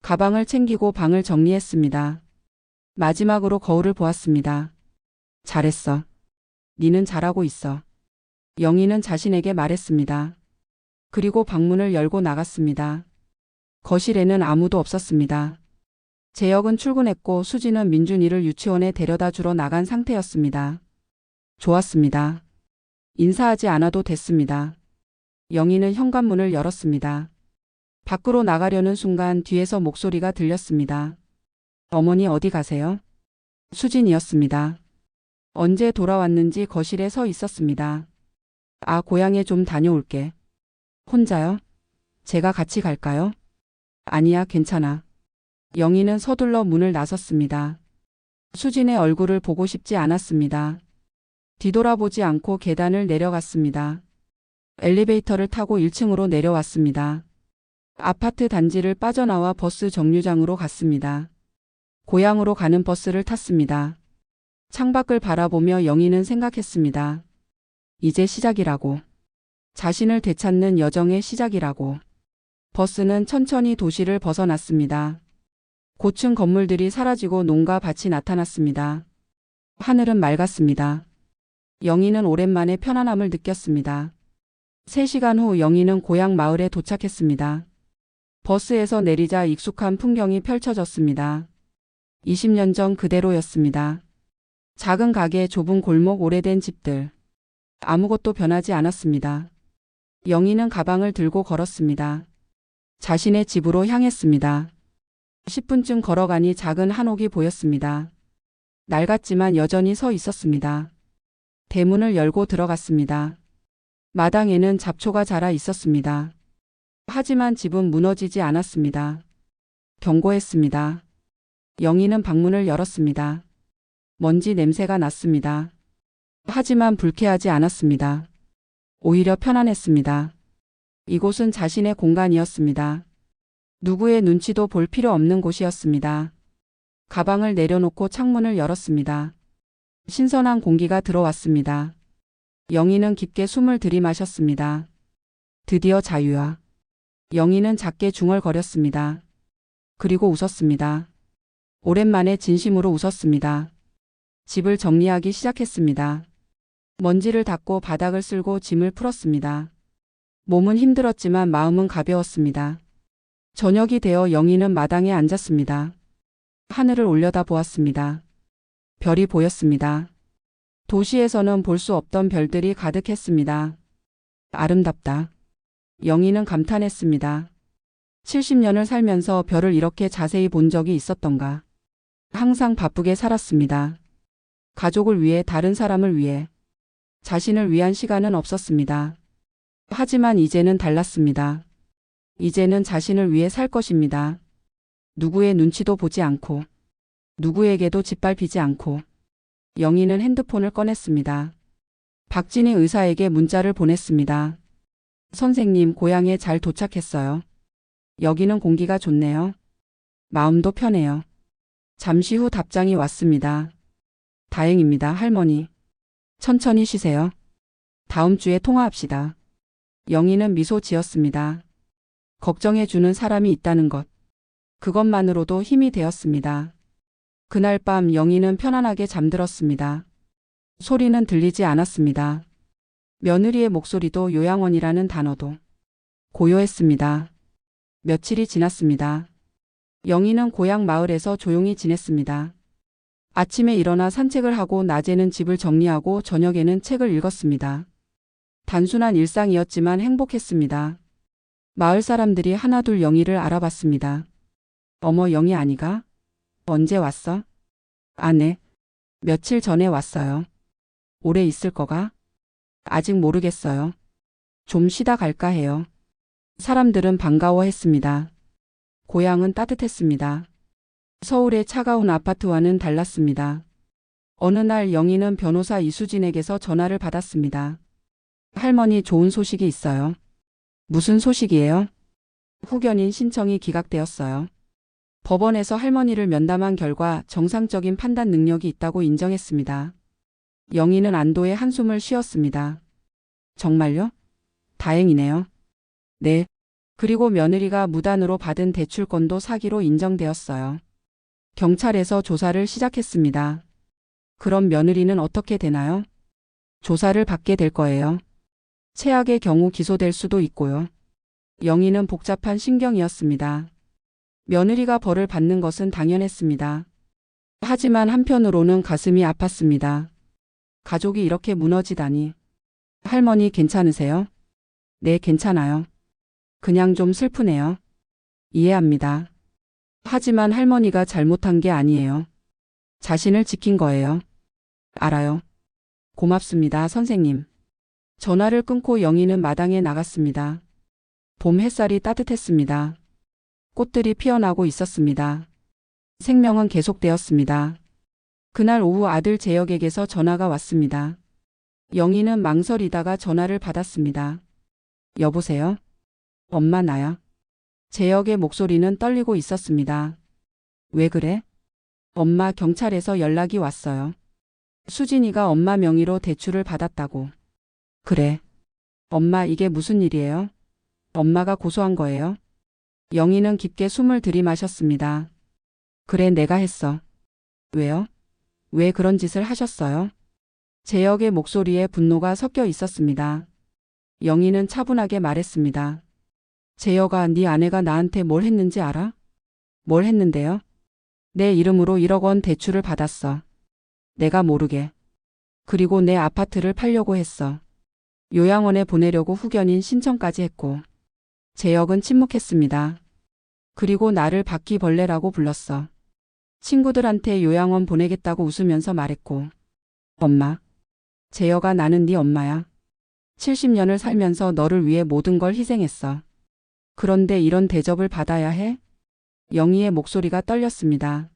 가방을 챙기고 방을 정리했습니다. 마지막으로 거울을 보았습니다. 잘했어. 니는 잘하고 있어. 영희는 자신에게 말했습니다. 그리고 방문을 열고 나갔습니다. 거실에는 아무도 없었습니다. 재혁은 출근했고 수지는 민준이를 유치원에 데려다 주러 나간 상태였습니다. 좋았습니다. 인사하지 않아도 됐습니다. 영희는 현관문을 열었습니다. 밖으로 나가려는 순간 뒤에서 목소리가 들렸습니다. 어머니 어디 가세요? 수진이었습니다. 언제 돌아왔는지 거실에 서 있었습니다. 아, 고향에 좀 다녀올게. 혼자요? 제가 같이 갈까요? 아니야, 괜찮아. 영희는 서둘러 문을 나섰습니다. 수진의 얼굴을 보고 싶지 않았습니다. 뒤돌아보지 않고 계단을 내려갔습니다. 엘리베이터를 타고 1층으로 내려왔습니다. 아파트 단지를 빠져나와 버스 정류장으로 갔습니다. 고향으로 가는 버스를 탔습니다. 창밖을 바라보며 영희는 생각했습니다. 이제 시작이라고. 자신을 되찾는 여정의 시작이라고. 버스는 천천히 도시를 벗어났습니다. 고층 건물들이 사라지고 농가 밭이 나타났습니다. 하늘은 맑았습니다. 영희는 오랜만에 편안함을 느꼈습니다. 3시간 후 영희는 고향 마을에 도착했습니다. 버스에서 내리자 익숙한 풍경이 펼쳐졌습니다. 20년 전 그대로였습니다. 작은 가게, 좁은 골목, 오래된 집들. 아무것도 변하지 않았습니다. 영희는 가방을 들고 걸었습니다. 자신의 집으로 향했습니다. 10분쯤 걸어가니 작은 한옥이 보였습니다. 낡았지만 여전히 서 있었습니다. 대문을 열고 들어갔습니다. 마당에는 잡초가 자라 있었습니다. 하지만 집은 무너지지 않았습니다. 견고했습니다. 영희는 방문을 열었습니다. 먼지 냄새가 났습니다. 하지만 불쾌하지 않았습니다. 오히려 편안했습니다. 이곳은 자신의 공간이었습니다. 누구의 눈치도 볼 필요 없는 곳이었습니다. 가방을 내려놓고 창문을 열었습니다. 신선한 공기가 들어왔습니다. 영희는 깊게 숨을 들이마셨습니다. 드디어 자유야. 영희는 작게 중얼거렸습니다. 그리고 웃었습니다. 오랜만에 진심으로 웃었습니다. 집을 정리하기 시작했습니다. 먼지를 닦고 바닥을 쓸고 짐을 풀었습니다. 몸은 힘들었지만 마음은 가벼웠습니다. 저녁이 되어 영희는 마당에 앉았습니다. 하늘을 올려다 보았습니다. 별이 보였습니다. 도시에서는 볼 수 없던 별들이 가득했습니다. 아름답다. 영희는 감탄했습니다. 70년을 살면서 별을 이렇게 자세히 본 적이 있었던가. 항상 바쁘게 살았습니다. 가족을 위해, 다른 사람을 위해. 자신을 위한 시간은 없었습니다. 하지만 이제는 달랐습니다. 이제는 자신을 위해 살 것입니다. 누구의 눈치도 보지 않고, 누구에게도 짓밟히지 않고. 영희는 핸드폰을 꺼냈습니다. 박진희 의사에게 문자를 보냈습니다. 선생님, 고향에 잘 도착했어요. 여기는 공기가 좋네요. 마음도 편해요. 잠시 후 답장이 왔습니다. 다행입니다, 할머니. 천천히 쉬세요. 다음 주에 통화합시다. 영희는 미소 지었습니다. 걱정해주는 사람이 있다는 것. 그것만으로도 힘이 되었습니다. 그날 밤 영희는 편안하게 잠들었습니다. 소리는 들리지 않았습니다. 며느리의 목소리도, 요양원이라는 단어도 고요했습니다. 며칠이 지났습니다. 영희는 고향 마을에서 조용히 지냈습니다. 아침에 일어나 산책을 하고, 낮에는 집을 정리하고, 저녁에는 책을 읽었습니다. 단순한 일상이었지만 행복했습니다. 마을 사람들이 하나둘 영희를 알아봤습니다. 어머, 영희 아니가? 언제 왔어? 아, 네. 며칠 전에 왔어요. 오래 있을 거가? 아직 모르겠어요. 좀 쉬다 갈까 해요. 사람들은 반가워했습니다. 고향은 따뜻했습니다. 서울의 차가운 아파트와는 달랐습니다. 어느 날 영희는 변호사 이수진에게서 전화를 받았습니다. 할머니, 좋은 소식이 있어요. 무슨 소식이에요? 후견인 신청이 기각되었어요. 법원에서 할머니를 면담한 결과 정상적인 판단 능력이 있다고 인정했습니다. 영희는 안도의 한숨을 쉬었습니다. 정말요? 다행이네요. 네. 그리고 며느리가 무단으로 받은 대출권도 사기로 인정되었어요. 경찰에서 조사를 시작했습니다. 그럼 며느리는 어떻게 되나요? 조사를 받게 될 거예요. 최악의 경우 기소될 수도 있고요. 영희는 복잡한 심경이었습니다. 며느리가 벌을 받는 것은 당연했습니다. 하지만 한편으로는 가슴이 아팠습니다. 가족이 이렇게 무너지다니. 할머니 괜찮으세요? 네, 괜찮아요. 그냥 좀 슬프네요. 이해합니다. 하지만 할머니가 잘못한 게 아니에요. 자신을 지킨 거예요. 알아요. 고맙습니다, 선생님. 전화를 끊고 영희는 마당에 나갔습니다. 봄 햇살이 따뜻했습니다. 꽃들이 피어나고 있었습니다. 생명은 계속되었습니다. 그날 오후 아들 재혁에게서 전화가 왔습니다. 영희는 망설이다가 전화를 받았습니다. 여보세요? 엄마, 나야. 재혁의 목소리는 떨리고 있었습니다. 왜 그래? 엄마, 경찰에서 연락이 왔어요. 수진이가 엄마 명의로 대출을 받았다고. 그래. 엄마, 이게 무슨 일이에요? 엄마가 고소한 거예요? 영희는 깊게 숨을 들이마셨습니다. 그래, 내가 했어. 왜요? 왜 그런 짓을 하셨어요? 재혁의 목소리에 분노가 섞여 있었습니다. 영희는 차분하게 말했습니다. 재혁아, 네 아내가 나한테 뭘 했는지 알아? 뭘 했는데요? 내 이름으로 1억 원 대출을 받았어. 내가 모르게. 그리고 내 아파트를 팔려고 했어. 요양원에 보내려고 후견인 신청까지 했고. 재혁은 침묵했습니다. 그리고 나를 바퀴벌레라고 불렀어. 친구들한테 요양원 보내겠다고 웃으면서 말했고. 엄마. 재혁아, 나는 네 엄마야. 70년을 살면서 너를 위해 모든 걸 희생했어. 그런데 이런 대접을 받아야 해? 영희의 목소리가 떨렸습니다.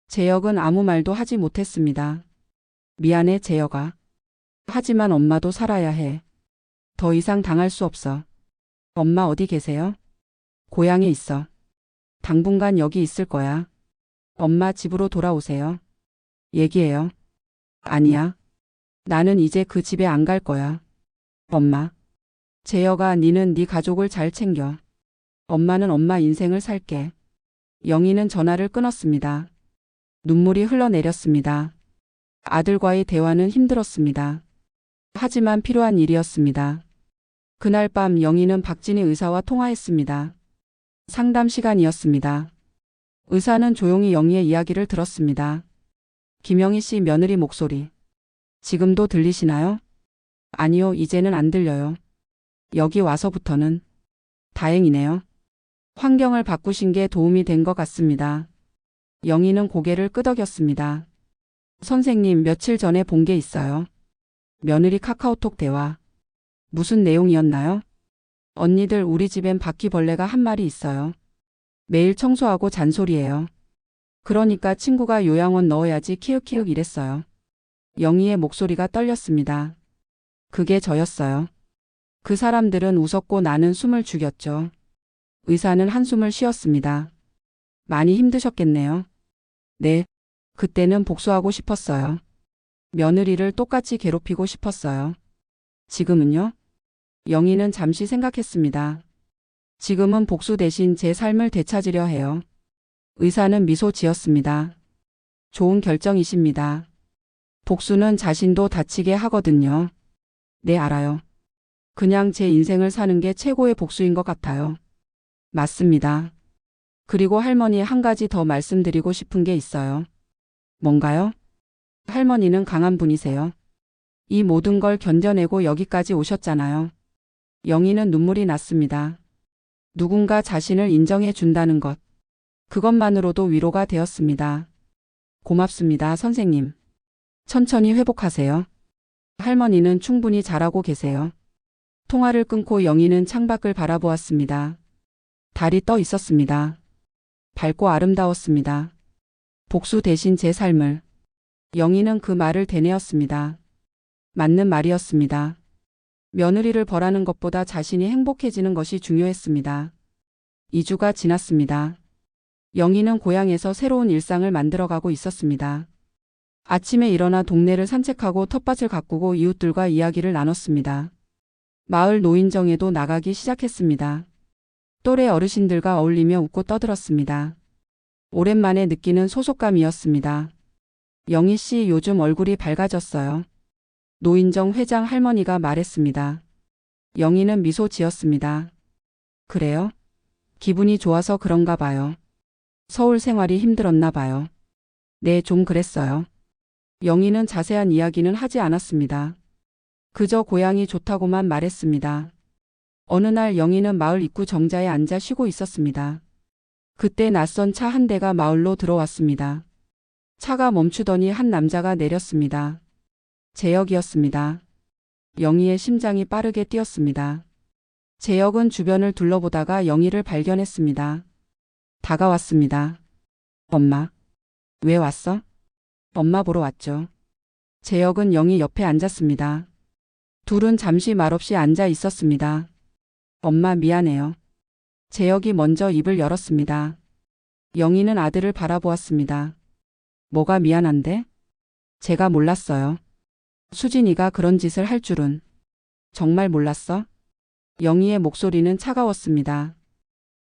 재혁은 아무 말도 하지 못했습니다. 미안해, 재혁아. 하지만 엄마도 살아야 해. 더 이상 당할 수 없어. 엄마 어디 계세요? 고향에 있어. 당분간 여기 있을 거야. 엄마 집으로 돌아오세요. 얘기해요. 아니야. 나는 이제 그 집에 안 갈 거야. 엄마. 재혁아, 니는 네 가족을 잘 챙겨. 엄마는 엄마 인생을 살게. 영희는 전화를 끊었습니다. 눈물이 흘러내렸습니다. 아들과의 대화는 힘들었습니다. 하지만 필요한 일이었습니다. 그날 밤 영희는 박진희 의사와 통화했습니다. 상담 시간이었습니다. 의사는 조용히 영희의 이야기를 들었습니다. 김영희 씨 며느리 목소리. 지금도 들리시나요? 아니요, 이제는 안 들려요. 여기 와서부터는. 다행이네요. 환경을 바꾸신 게 도움이 된 것 같습니다. 영희는 고개를 끄덕였습니다. 선생님, 며칠 전에 본 게 있어요. 며느리 카카오톡 대화. 무슨 내용이었나요? 언니들, 우리 집엔 바퀴벌레가 한 마리 있어요. 매일 청소하고 잔소리해요. 그러니까 친구가 요양원 넣어야지 키읔키읔 이랬어요. 영희의 목소리가 떨렸습니다. 그게 저였어요. 그 사람들은 웃었고 나는 숨을 죽였죠. 의사는 한숨을 쉬었습니다. 많이 힘드셨겠네요. 네. 그때는 복수하고 싶었어요. 며느리를 똑같이 괴롭히고 싶었어요. 지금은요? 영희는 잠시 생각했습니다. 지금은 복수 대신 제 삶을 되찾으려 해요. 의사는 미소 지었습니다. 좋은 결정이십니다. 복수는 자신도 다치게 하거든요. 네, 알아요. 그냥 제 인생을 사는 게 최고의 복수인 것 같아요. 맞습니다. 그리고 할머니, 한 가지 더 말씀드리고 싶은 게 있어요. 뭔가요? 할머니는 강한 분이세요. 이 모든 걸 견뎌내고 여기까지 오셨잖아요. 영희는 눈물이 났습니다. 누군가 자신을 인정해 준다는 것. 그것만으로도 위로가 되었습니다. 고맙습니다, 선생님. 천천히 회복하세요. 할머니는 충분히 잘하고 계세요. 통화를 끊고 영희는 창밖을 바라보았습니다. 달이 떠 있었습니다. 밝고 아름다웠습니다. 복수 대신 제 삶을. 영희는 그 말을 되뇌었습니다. 맞는 말이었습니다. 며느리를 벌하는 것보다 자신이 행복해지는 것이 중요했습니다. 2주가 지났습니다. 영희는 고향에서 새로운 일상을 만들어가고 있었습니다. 아침에 일어나 동네를 산책하고 텃밭을 가꾸고 이웃들과 이야기를 나눴습니다. 마을 노인정에도 나가기 시작했습니다. 또래 어르신들과 어울리며 웃고 떠들었습니다. 오랜만에 느끼는 소속감이었습니다. 영희 씨, 요즘 얼굴이 밝아졌어요. 노인정 회장 할머니가 말했습니다. 영희는 미소 지었습니다. 그래요? 기분이 좋아서 그런가 봐요. 서울 생활이 힘들었나 봐요. 네, 좀 그랬어요. 영희는 자세한 이야기는 하지 않았습니다. 그저 고향이 좋다고만 말했습니다. 어느 날 영희는 마을 입구 정자에 앉아 쉬고 있었습니다. 그때 낯선 차 한 대가 마을로 들어왔습니다. 차가 멈추더니 한 남자가 내렸습니다. 재혁이었습니다. 영희의 심장이 빠르게 뛰었습니다. 재혁은 주변을 둘러보다가 영희를 발견했습니다. 다가왔습니다. 엄마. 왜 왔어? 엄마 보러 왔죠. 재혁은 영희 옆에 앉았습니다. 둘은 잠시 말없이 앉아 있었습니다. 엄마, 미안해요. 재혁이 먼저 입을 열었습니다. 영희는 아들을 바라보았습니다. 뭐가 미안한데? 제가 몰랐어요. 수진이가 그런 짓을 할 줄은. 정말 몰랐어? 영희의 목소리는 차가웠습니다.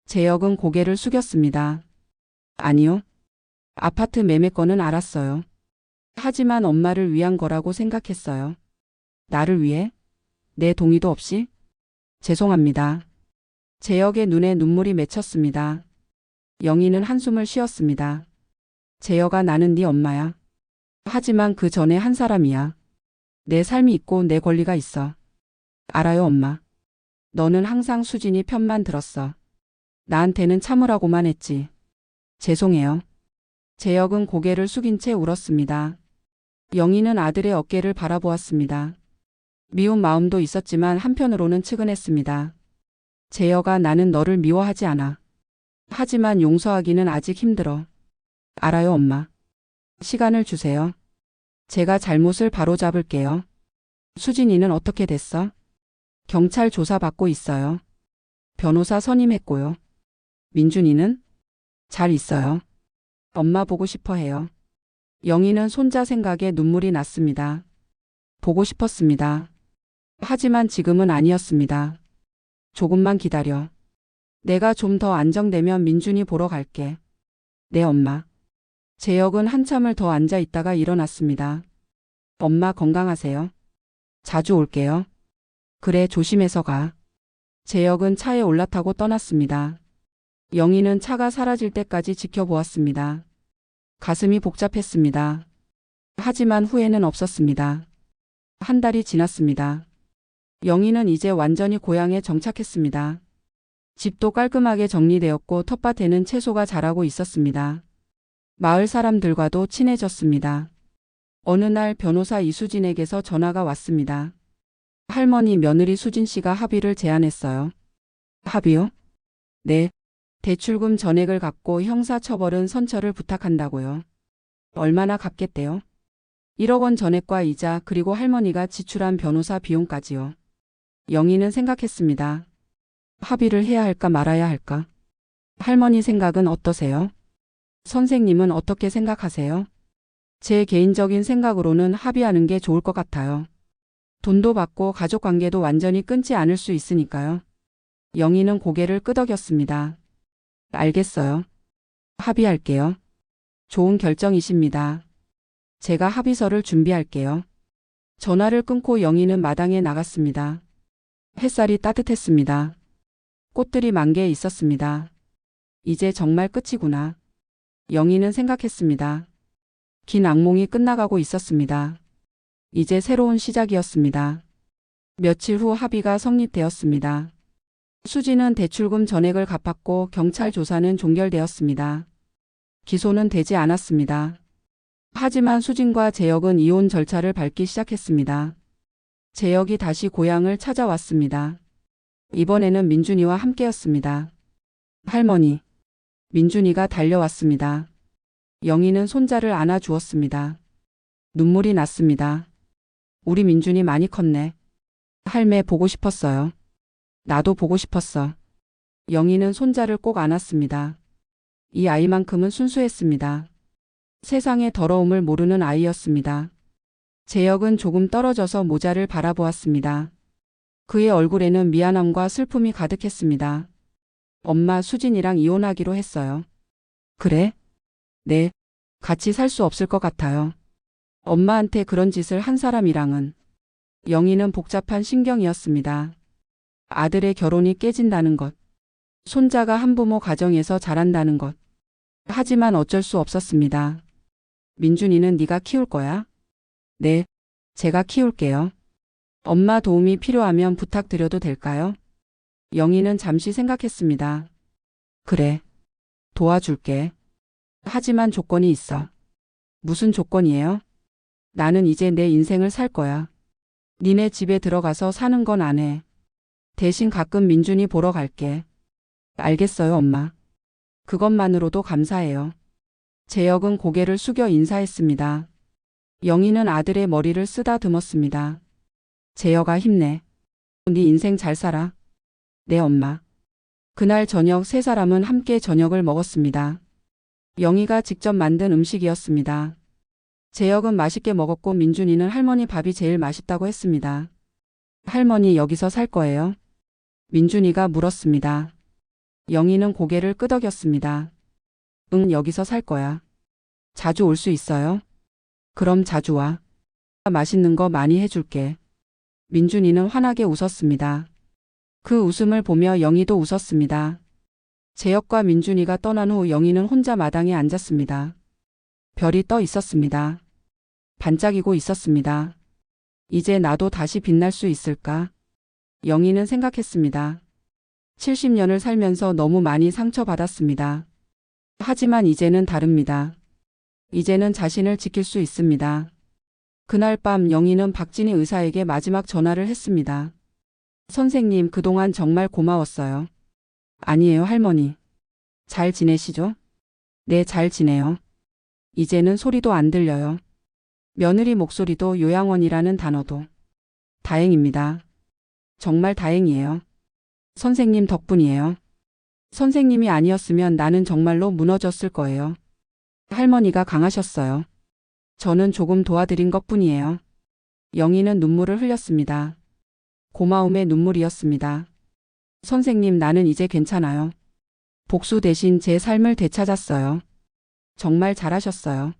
재혁은 고개를 숙였습니다. 아니요. 아파트 매매건은 알았어요. 하지만 엄마를 위한 거라고 생각했어요. 나를 위해? 내 동의도 없이? 죄송합니다. 재혁의 눈에 눈물이 맺혔습니다. 영희는 한숨을 쉬었습니다. 재혁아, 나는 네 엄마야. 하지만 그 전에 한 사람이야. 내 삶이 있고 내 권리가 있어. 알아요, 엄마. 너는 항상 수진이 편만 들었어. 나한테는 참으라고만 했지. 죄송해요. 재혁은 고개를 숙인 채 울었습니다. 영희는 아들의 어깨를 바라보았습니다. 미운 마음도 있었지만 한편으로는 측은했습니다. 재혁아, 나는 너를 미워하지 않아. 하지만 용서하기는 아직 힘들어. 알아요, 엄마. 시간을 주세요. 제가 잘못을 바로잡을게요. 수진이는 어떻게 됐어? 경찰 조사받고 있어요. 변호사 선임했고요. 민준이는? 잘 있어요. 엄마 보고 싶어 해요. 영희는 손자 생각에 눈물이 났습니다. 보고 싶었습니다. 하지만 지금은 아니었습니다. 조금만 기다려. 내가 좀 더 안정되면 민준이 보러 갈게. 네, 엄마. 재혁은 한참을 더 앉아 있다가 일어났습니다. 엄마 건강하세요. 자주 올게요. 그래, 조심해서 가. 재혁은 차에 올라타고 떠났습니다. 영희는 차가 사라질 때까지 지켜보았습니다. 가슴이 복잡했습니다. 하지만 후회는 없었습니다. 한 달이 지났습니다. 영희는 이제 완전히 고향에 정착했습니다. 집도 깔끔하게 정리되었고 텃밭에는 채소가 자라고 있었습니다. 마을 사람들과도 친해졌습니다. 어느 날 변호사 이수진에게서 전화가 왔습니다. 할머니, 며느리 수진 씨가 합의를 제안했어요. 합의요? 네. 대출금 전액을 갚고 형사처벌은 선처를 부탁한다고요. 얼마나 갚겠대요? 1억 원 전액과 이자, 그리고 할머니가 지출한 변호사 비용까지요. 영희는 생각했습니다. 합의를 해야 할까 말아야 할까? 할머니 생각은 어떠세요? 선생님은 어떻게 생각하세요? 제 개인적인 생각으로는 합의하는 게 좋을 것 같아요. 돈도 받고 가족 관계도 완전히 끊지 않을 수 있으니까요. 영희는 고개를 끄덕였습니다. 알겠어요. 합의할게요. 좋은 결정이십니다. 제가 합의서를 준비할게요. 전화를 끊고 영희는 마당에 나갔습니다. 햇살이 따뜻했습니다. 꽃들이 만개해 있었습니다. 이제 정말 끝이구나. 영희는 생각했습니다. 긴 악몽이 끝나가고 있었습니다. 이제 새로운 시작이었습니다. 며칠 후 합의가 성립되었습니다. 수진은 대출금 전액을 갚았고 경찰 조사는 종결되었습니다. 기소는 되지 않았습니다. 하지만 수진과 재혁은 이혼 절차를 밟기 시작했습니다. 재혁이 다시 고향을 찾아왔습니다. 이번에는 민준이와 함께였습니다. 할머니. 민준이가 달려왔습니다. 영희는 손자를 안아주었습니다. 눈물이 났습니다. 우리 민준이 많이 컸네. 할매 보고 싶었어요. 나도 보고 싶었어. 영희는 손자를 꼭 안았습니다. 이 아이만큼은 순수했습니다. 세상의 더러움을 모르는 아이였습니다. 재혁은 조금 떨어져서 모자를 바라보았습니다. 그의 얼굴에는 미안함과 슬픔이 가득했습니다. 엄마, 수진이랑 이혼하기로 했어요. 그래? 네. 같이 살 수 없을 것 같아요. 엄마한테 그런 짓을 한 사람이랑은. 영희는 복잡한 심경이었습니다. 아들의 결혼이 깨진다는 것. 손자가 한부모 가정에서 자란다는 것. 하지만 어쩔 수 없었습니다. 민준이는 네가 키울 거야? 네. 제가 키울게요. 엄마 도움이 필요하면 부탁드려도 될까요? 영희는 잠시 생각했습니다. 그래. 도와줄게. 하지만 조건이 있어. 무슨 조건이에요? 나는 이제 내 인생을 살 거야. 니네 집에 들어가서 사는 건 안 해. 대신 가끔 민준이 보러 갈게. 알겠어요, 엄마. 그것만으로도 감사해요. 재혁은 고개를 숙여 인사했습니다. 영희는 아들의 머리를 쓰다듬었습니다. 재혁아, 힘내. 네 인생 잘 살아. 네, 엄마. 그날 저녁 세 사람은 함께 저녁을 먹었습니다. 영희가 직접 만든 음식이었습니다. 재혁은 맛있게 먹었고 민준이는 할머니 밥이 제일 맛있다고 했습니다. 할머니, 여기서 살 거예요? 민준이가 물었습니다. 영희는 고개를 끄덕였습니다. 응, 여기서 살 거야. 자주 올 수 있어요? 그럼 자주 와. 맛있는 거 많이 해줄게. 민준이는 환하게 웃었습니다. 그 웃음을 보며 영희도 웃었습니다. 재혁과 민준이가 떠난 후 영희는 혼자 마당에 앉았습니다. 별이 떠 있었습니다. 반짝이고 있었습니다. 이제 나도 다시 빛날 수 있을까? 영희는 생각했습니다. 70년을 살면서 너무 많이 상처받았습니다. 하지만 이제는 다릅니다. 이제는 자신을 지킬 수 있습니다. 그날 밤 영희는 박진희 의사에게 마지막 전화를 했습니다. 선생님, 그동안 정말 고마웠어요. 아니에요, 할머니. 잘 지내시죠? 네, 잘 지내요. 이제는 소리도 안 들려요. 며느리 목소리도 요양원이라는 단어도. 다행입니다. 정말 다행이에요. 선생님 덕분이에요. 선생님이 아니었으면 나는 정말로 무너졌을 거예요. 할머니가 강하셨어요. 저는 조금 도와드린 것뿐이에요. 영희는 눈물을 흘렸습니다. 고마움의 눈물이었습니다. 선생님, 나는 이제 괜찮아요. 복수 대신 제 삶을 되찾았어요. 정말 잘하셨어요.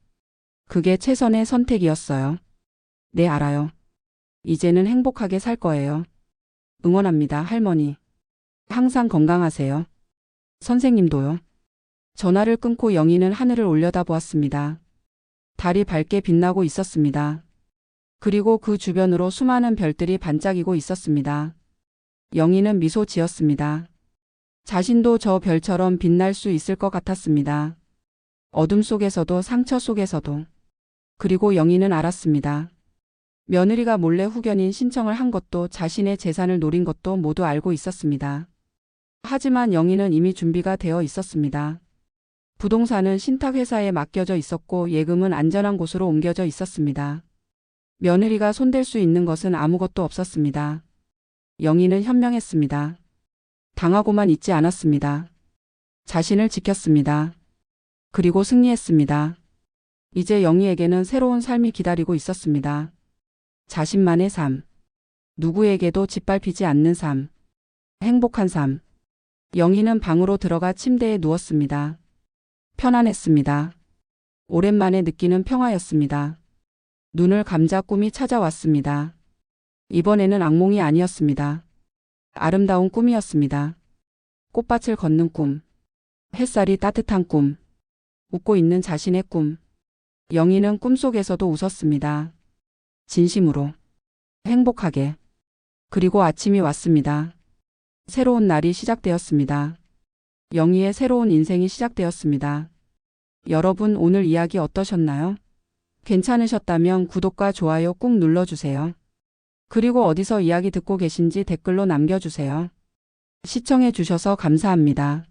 그게 최선의 선택이었어요. 네, 알아요. 이제는 행복하게 살 거예요. 응원합니다, 할머니. 항상 건강하세요. 선생님도요. 전화를 끊고 영희는 하늘을 올려다보았습니다. 달이 밝게 빛나고 있었습니다. 그리고 그 주변으로 수많은 별들이 반짝이고 있었습니다. 영희는 미소 지었습니다. 자신도 저 별처럼 빛날 수 있을 것 같았습니다. 어둠 속에서도 상처 속에서도. 그리고 영희는 알았습니다. 며느리가 몰래 후견인 신청을 한 것도 자신의 재산을 노린 것도 모두 알고 있었습니다. 하지만 영희는 이미 준비가 되어 있었습니다. 부동산은 신탁회사에 맡겨져 있었고 예금은 안전한 곳으로 옮겨져 있었습니다. 며느리가 손댈 수 있는 것은 아무것도 없었습니다. 영희는 현명했습니다. 당하고만 있지 않았습니다. 자신을 지켰습니다. 그리고 승리했습니다. 이제 영희에게는 새로운 삶이 기다리고 있었습니다. 자신만의 삶. 누구에게도 짓밟히지 않는 삶. 행복한 삶. 영희는 방으로 들어가 침대에 누웠습니다. 편안했습니다. 오랜만에 느끼는 평화였습니다. 눈을 감자 꿈이 찾아왔습니다. 이번에는 악몽이 아니었습니다. 아름다운 꿈이었습니다. 꽃밭을 걷는 꿈. 햇살이 따뜻한 꿈. 웃고 있는 자신의 꿈. 영희는 꿈속에서도 웃었습니다. 진심으로. 행복하게. 그리고 아침이 왔습니다. 새로운 날이 시작되었습니다. 영희의 새로운 인생이 시작되었습니다. 여러분, 오늘 이야기 어떠셨나요? 괜찮으셨다면 구독과 좋아요 꾹 눌러주세요. 그리고 어디서 이야기 듣고 계신지 댓글로 남겨주세요. 시청해 주셔서 감사합니다.